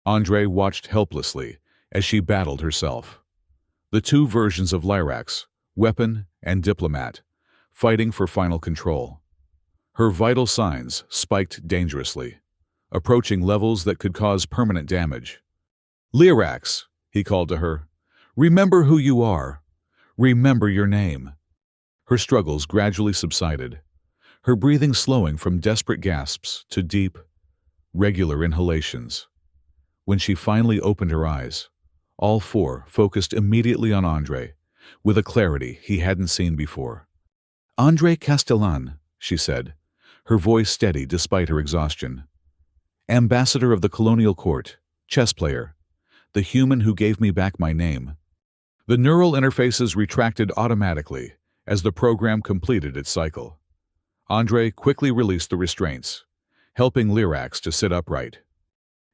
Andre watched helplessly as she battled herself. The two versions of Lyrax, weapon and diplomat, fighting for final control. Her vital signs spiked dangerously, approaching levels that could cause permanent damage. "Lyrax," he called to her, "remember who you are. Remember your name." Her struggles gradually subsided, her breathing slowing from desperate gasps to deep, regular inhalations. When she finally opened her eyes, all four focused immediately on Andre, with a clarity he hadn't seen before. "Andre Castellan," she said, her voice steady despite her exhaustion. "Ambassador of the Colonial Court, chess player, the human who gave me back my name." The neural interfaces retracted automatically as the program completed its cycle. Andre quickly released the restraints, helping Lyrax to sit upright.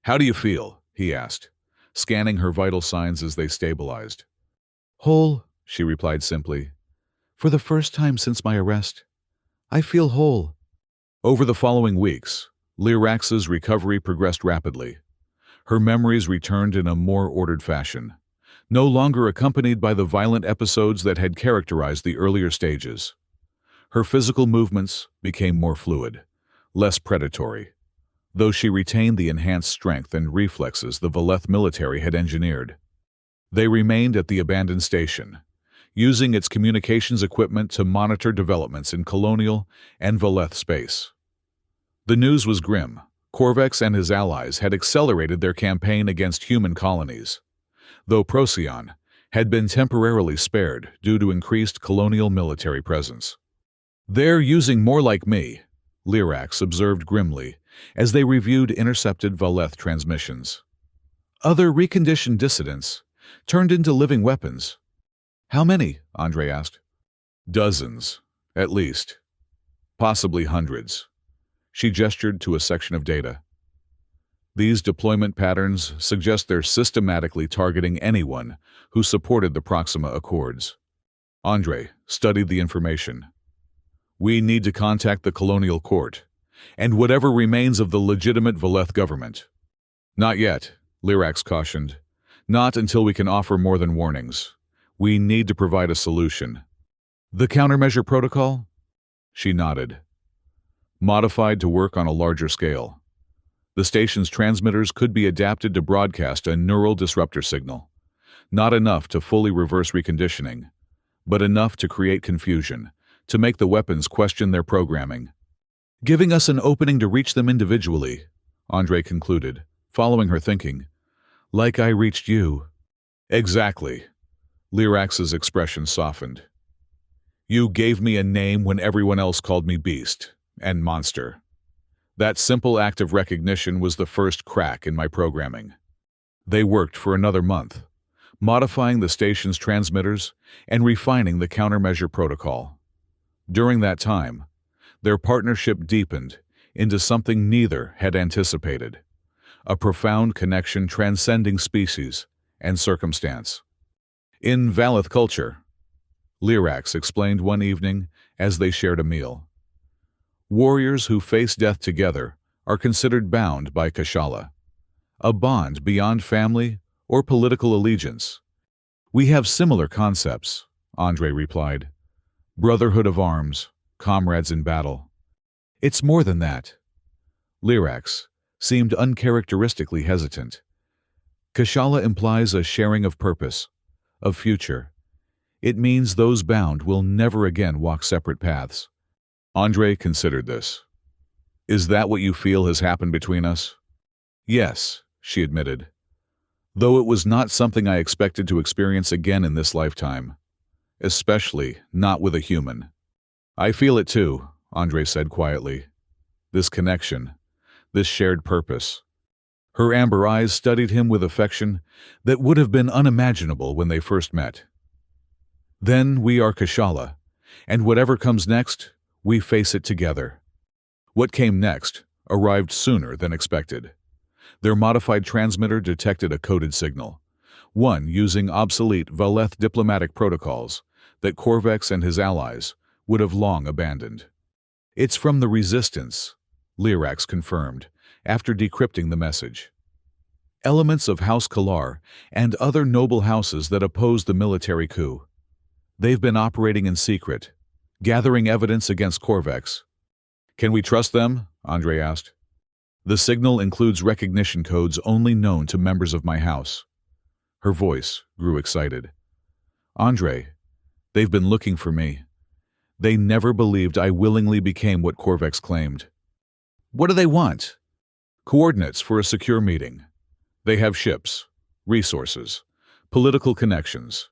"How do you feel?" he asked, scanning her vital signs as they stabilized. "Whole," she replied simply. "For the first time since my arrest, I feel whole." Over the following weeks, Lyrax's recovery progressed rapidly. Her memories returned in a more ordered fashion, no longer accompanied by the violent episodes that had characterized the earlier stages. Her physical movements became more fluid, less predatory, though she retained the enhanced strength and reflexes the Valeth military had engineered. They remained at the abandoned station, using its communications equipment to monitor developments in colonial and Valeth space. The news was grim. Corvex and his allies had accelerated their campaign against human colonies, though Procyon had been temporarily spared due to increased colonial military presence. "They're using more like me," Lyrax observed grimly as they reviewed intercepted Valeth transmissions. "Other reconditioned dissidents, turned into living weapons." "How many?" Andre asked. "Dozens, at least. Possibly hundreds." She gestured to a section of data. "These deployment patterns suggest they're systematically targeting anyone who supported the Proxima Accords." Andre studied the information. "We need to contact the Colonial Court, and whatever remains of the legitimate Valeth government." "Not yet," Lyrax cautioned. "Not until we can offer more than warnings. We need to provide a solution." "The countermeasure protocol?" She nodded. "Modified to work on a larger scale. The station's transmitters could be adapted to broadcast a neural disruptor signal. Not enough to fully reverse reconditioning, but enough to create confusion, to make the weapons question their programming. Giving us an opening to reach them individually," Andre concluded, following her thinking. "Like I reached you." "Exactly." Lyrax's expression softened. "You gave me a name when everyone else called me beast and monster. That simple act of recognition was the first crack in my programming." They worked for another month, modifying the station's transmitters and refining the countermeasure protocol. During that time, their partnership deepened into something neither had anticipated, a profound connection transcending species and circumstance. "In Valeth culture," Lyrax explained one evening as they shared a meal, "warriors who face death together are considered bound by Kashala, a bond beyond family or political allegiance." "We have similar concepts," Andre replied. "Brotherhood of arms, comrades in battle." "It's more than that." Lyrax seemed uncharacteristically hesitant. "Kashala implies a sharing of purpose, of future. It means those bound will never again walk separate paths." Andre considered this. "Is that what you feel has happened between us?" "Yes," she admitted. "Though it was not something I expected to experience again in this lifetime. Especially not with a human." "I feel it too," Andre said quietly. "This connection, this shared purpose. Her amber eyes studied him with affection that would have been unimaginable when they first met. "Then we are Kashala, and whatever comes next, we face it together." What came next arrived sooner than expected. Their modified transmitter detected a coded signal, one using obsolete Valeth diplomatic protocols that Corvex and his allies would have long abandoned. "It's from the Resistance," Lyrax confirmed, after decrypting the message. "Elements of House Kalar and other noble houses that oppose the military coup. They've been operating in secret, gathering evidence against Corvex." "Can we trust them?" Andre asked. "The signal includes recognition codes only known to members of my house." Her voice grew excited. "Andre, they've been looking for me. They never believed I willingly became what Corvex claimed." "What do they want?" "Coordinates for a secure meeting. They have ships, resources, political connections,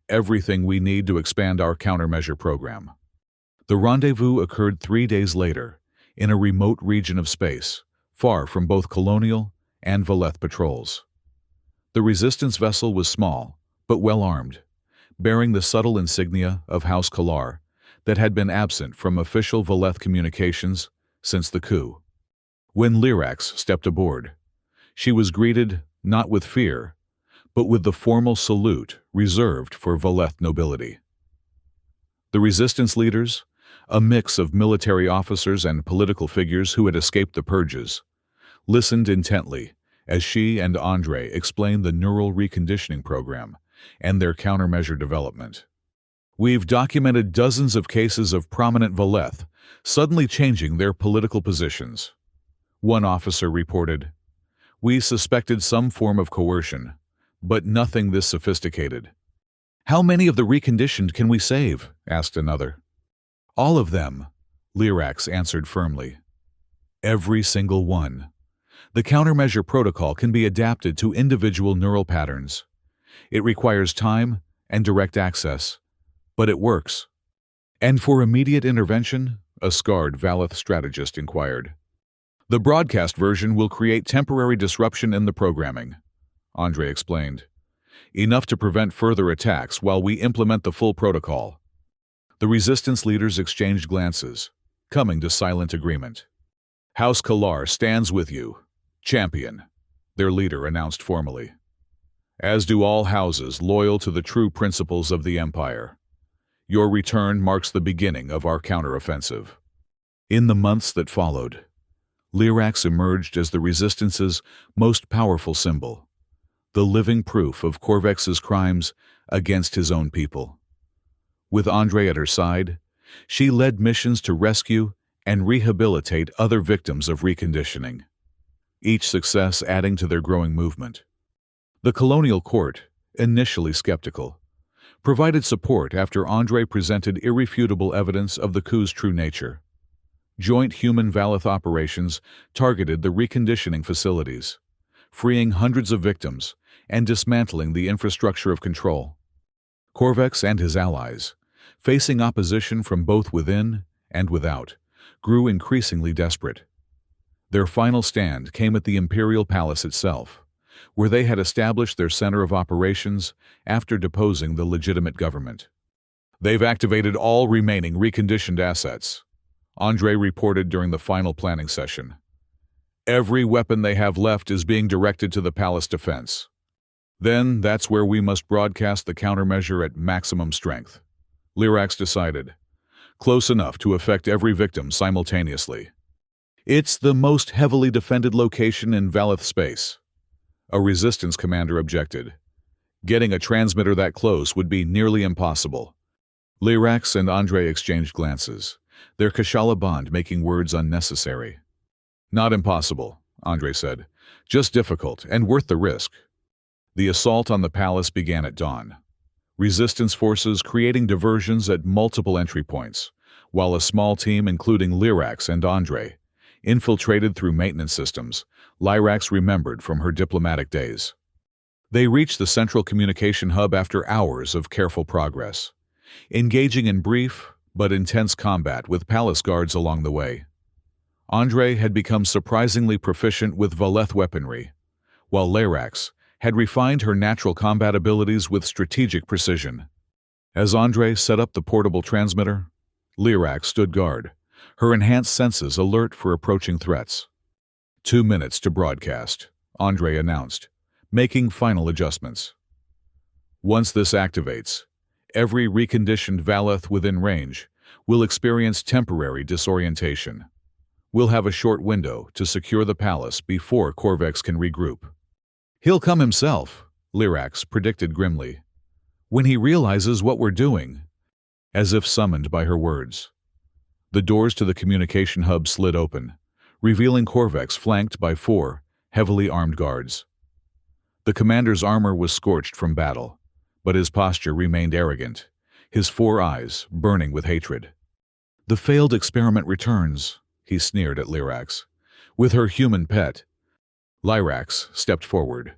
everything we need to expand our countermeasure program." The rendezvous occurred 3 days later, in a remote region of space, far from both colonial and Valeth patrols. The Resistance vessel was small, but well-armed, bearing the subtle insignia of House Kalar that had been absent from official Valeth communications since the coup. When Lyrax stepped aboard, she was greeted not with fear, but with the formal salute reserved for Valeth nobility. The Resistance leaders, a mix of military officers and political figures who had escaped the purges, listened intently as she and Andre explained the neural reconditioning program and their countermeasure development. "We've documented dozens of cases of prominent Valeth suddenly changing their political positions," one officer reported. "We suspected some form of coercion, but nothing this sophisticated." "How many of the reconditioned can we save?" asked another. "All of them," Lyrax answered firmly. "Every single one. The countermeasure protocol can be adapted to individual neural patterns. It requires time and direct access, but it works." "And for immediate intervention?" a scarred Valeth strategist inquired. "The broadcast version will create temporary disruption in the programming," Andre explained. "Enough to prevent further attacks while we implement the full protocol." The Resistance leaders exchanged glances, coming to silent agreement. "House Kalar stands with you, champion," their leader announced formally. "As do all houses loyal to the true principles of the Empire. Your return marks the beginning of our counteroffensive." In the months that followed, Lyrax emerged as the Resistance's most powerful symbol, the living proof of Corvex's crimes against his own people. With Andre at her side, she led missions to rescue and rehabilitate other victims of reconditioning, each success adding to their growing movement. The colonial court, initially skeptical, provided support after Andre presented irrefutable evidence of the coup's true nature. Joint human-Valeth operations targeted the reconditioning facilities, freeing hundreds of victims and dismantling the infrastructure of control. Corvex and his allies, facing opposition from both within and without, grew increasingly desperate. Their final stand came at the Imperial Palace itself, where they had established their center of operations after deposing the legitimate government. "They've activated all remaining reconditioned assets," Andre reported during the final planning session. "Every weapon they have left is being directed to the palace defense. Then that's where we must broadcast the countermeasure at maximum strength," Lyrax decided, "close enough to affect every victim simultaneously." "It's the most heavily defended location in Valeth space," a Resistance commander objected. "Getting a transmitter that close would be nearly impossible." Lyrax and Andre exchanged glances, their Kashala bond making words unnecessary. "Not impossible," Andre said, "just difficult and worth the risk." The assault on the palace began at dawn, Resistance forces creating diversions at multiple entry points, while a small team including Lyrax and Andre infiltrated through maintenance systems Lyrax remembered from her diplomatic days. They reached the central communication hub after hours of careful progress, engaging in brief but intense combat with palace guards along the way. Andre had become surprisingly proficient with Valeth weaponry, while Lyrax had refined her natural combat abilities with strategic precision. As Andre set up the portable transmitter, Lyrax stood guard, her enhanced senses alert for approaching threats. 2 minutes to broadcast, Andre announced, making final adjustments. Once this activates, every reconditioned Valeth within range will experience temporary disorientation. We'll have a short window to secure the palace before Corvex can regroup. He'll come himself, Lyrax predicted grimly, when he realizes what we're doing, as if summoned by her words. The doors to the communication hub slid open, revealing Corvex flanked by 4 heavily armed guards. The commander's armor was scorched from battle, but his posture remained arrogant, his 4 eyes burning with hatred. "The failed experiment returns," he sneered at Lyrax. "With her human pet." Lyrax stepped forward,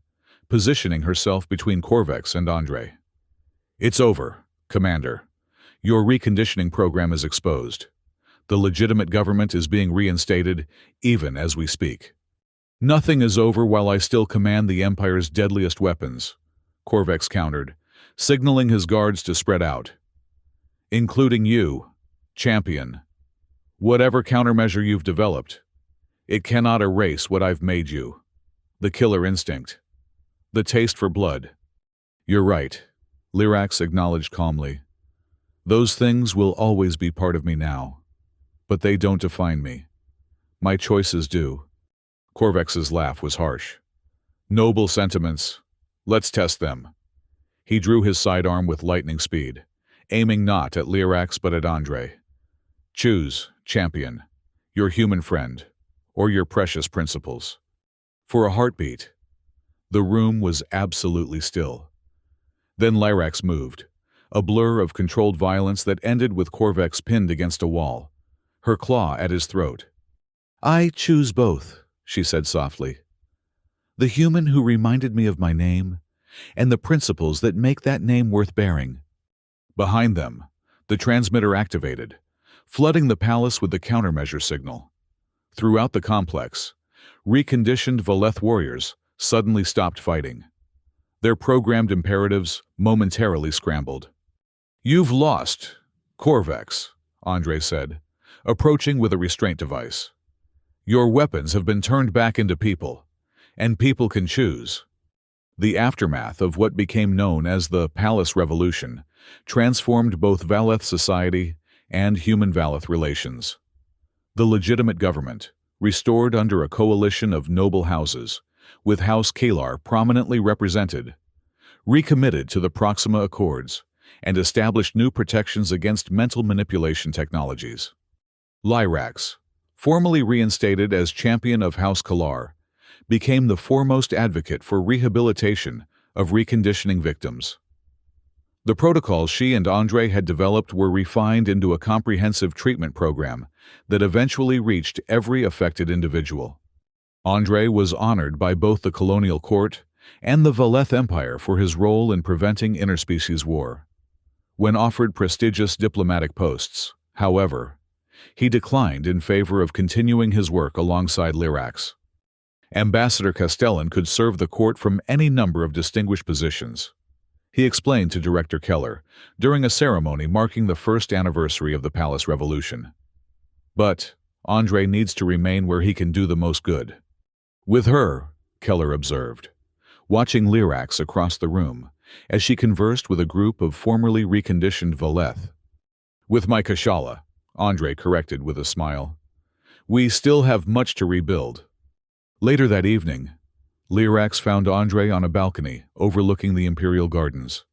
positioning herself between Corvex and Andre. "It's over, Commander. Your reconditioning program is exposed. The legitimate government is being reinstated even as we speak." "Nothing is over while I still command the Empire's deadliest weapons," Corvex countered, signaling his guards to spread out. "Including you, champion. Whatever countermeasure you've developed, it cannot erase what I've made you. The killer instinct. The taste for blood." "You're right," Lyrax acknowledged calmly. "Those things will always be part of me now. But they don't define me. My choices do." Corvex's laugh was harsh. "Noble sentiments. Let's test them." He drew his sidearm with lightning speed, aiming not at Lyrax but at Andre. "Choose, champion, your human friend, or your precious principles." For a heartbeat, the room was absolutely still. Then Lyrax moved, a blur of controlled violence that ended with Corvex pinned against a wall, her claw at his throat. "I choose both," she said softly. "The human who reminded me of my name, and the principles that make that name worth bearing." Behind them, the transmitter activated, flooding the palace with the countermeasure signal. Throughout the complex, reconditioned Valeth warriors suddenly stopped fighting. Their programmed imperatives momentarily scrambled. "You've lost, Corvex," Andre said, approaching with a restraint device. "Your weapons have been turned back into people, and people can choose." The aftermath of what became known as the Palace Revolution transformed both Valeth society and human Valeth relations. The legitimate government, restored under a coalition of noble houses, with House Kalar prominently represented, recommitted to the Proxima Accords and established new protections against mental manipulation technologies. Lyrax, formally reinstated as champion of House Kalar, became the foremost advocate for rehabilitation of reconditioning victims. The protocols she and Andre had developed were refined into a comprehensive treatment program that eventually reached every affected individual. Andre was honored by both the colonial court and the Valeth Empire for his role in preventing interspecies war. When offered prestigious diplomatic posts, however, he declined in favor of continuing his work alongside Lyrax. Ambassador Castellan could serve the court from any number of distinguished positions. He explained to Director Keller during a ceremony marking the first anniversary of the Palace Revolution. "But Andre needs to remain where he can do the most good." "With her," Keller observed, watching Lyrax across the room as she conversed with a group of formerly reconditioned Valeth. "With my Kashala," Andre corrected with a smile. "We still have much to rebuild." Later that evening, Lyrax found Andre on a balcony overlooking the Imperial Gardens,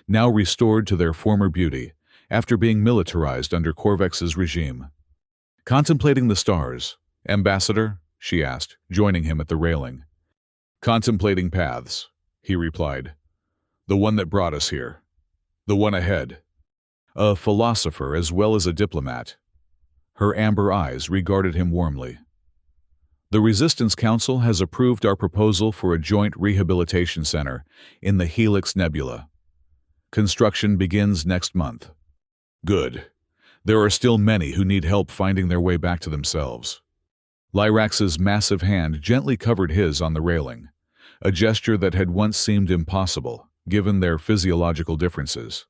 now restored to their former beauty after being militarized under Corvex's regime. "Contemplating the stars, Ambassador?" she asked, joining him at the railing. "Contemplating paths," he replied. "The one that brought us here. The one ahead." A philosopher as well as a diplomat, her amber eyes regarded him warmly. "The Resistance Council has approved our proposal for a joint rehabilitation center in the Helix Nebula. Construction begins next month." "Good. There are still many who need help finding their way back to themselves." Lyrax's massive hand gently covered his on the railing, a gesture that had once seemed impossible, given their physiological differences,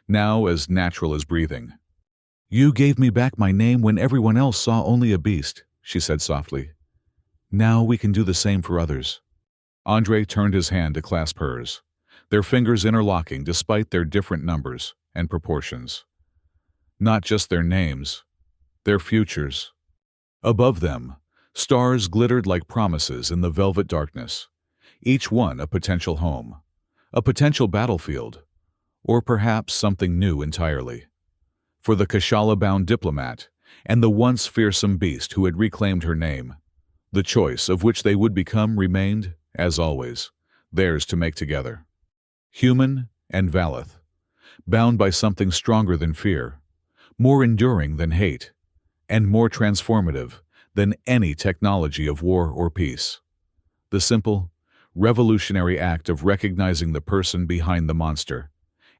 now as natural as breathing. "You gave me back my name when everyone else saw only a beast," she said softly. "Now we can do the same for others." Andre turned his hand to clasp hers, their fingers interlocking despite their different numbers and proportions. Not just their names, their futures. Above them, stars glittered like promises in the velvet darkness, each one a potential home, a potential battlefield, or perhaps something new entirely. For the Kashala-bound diplomat and the once fearsome beast who had reclaimed her name, the choice of which they would become remained, as always, theirs to make together. Human and Valeth, bound by something stronger than fear, more enduring than hate, and more transformative than any technology of war or peace. The simple, revolutionary act of recognizing the person behind the monster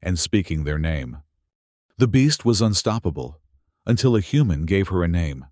and speaking their name. The beast was unstoppable until a human gave her a name.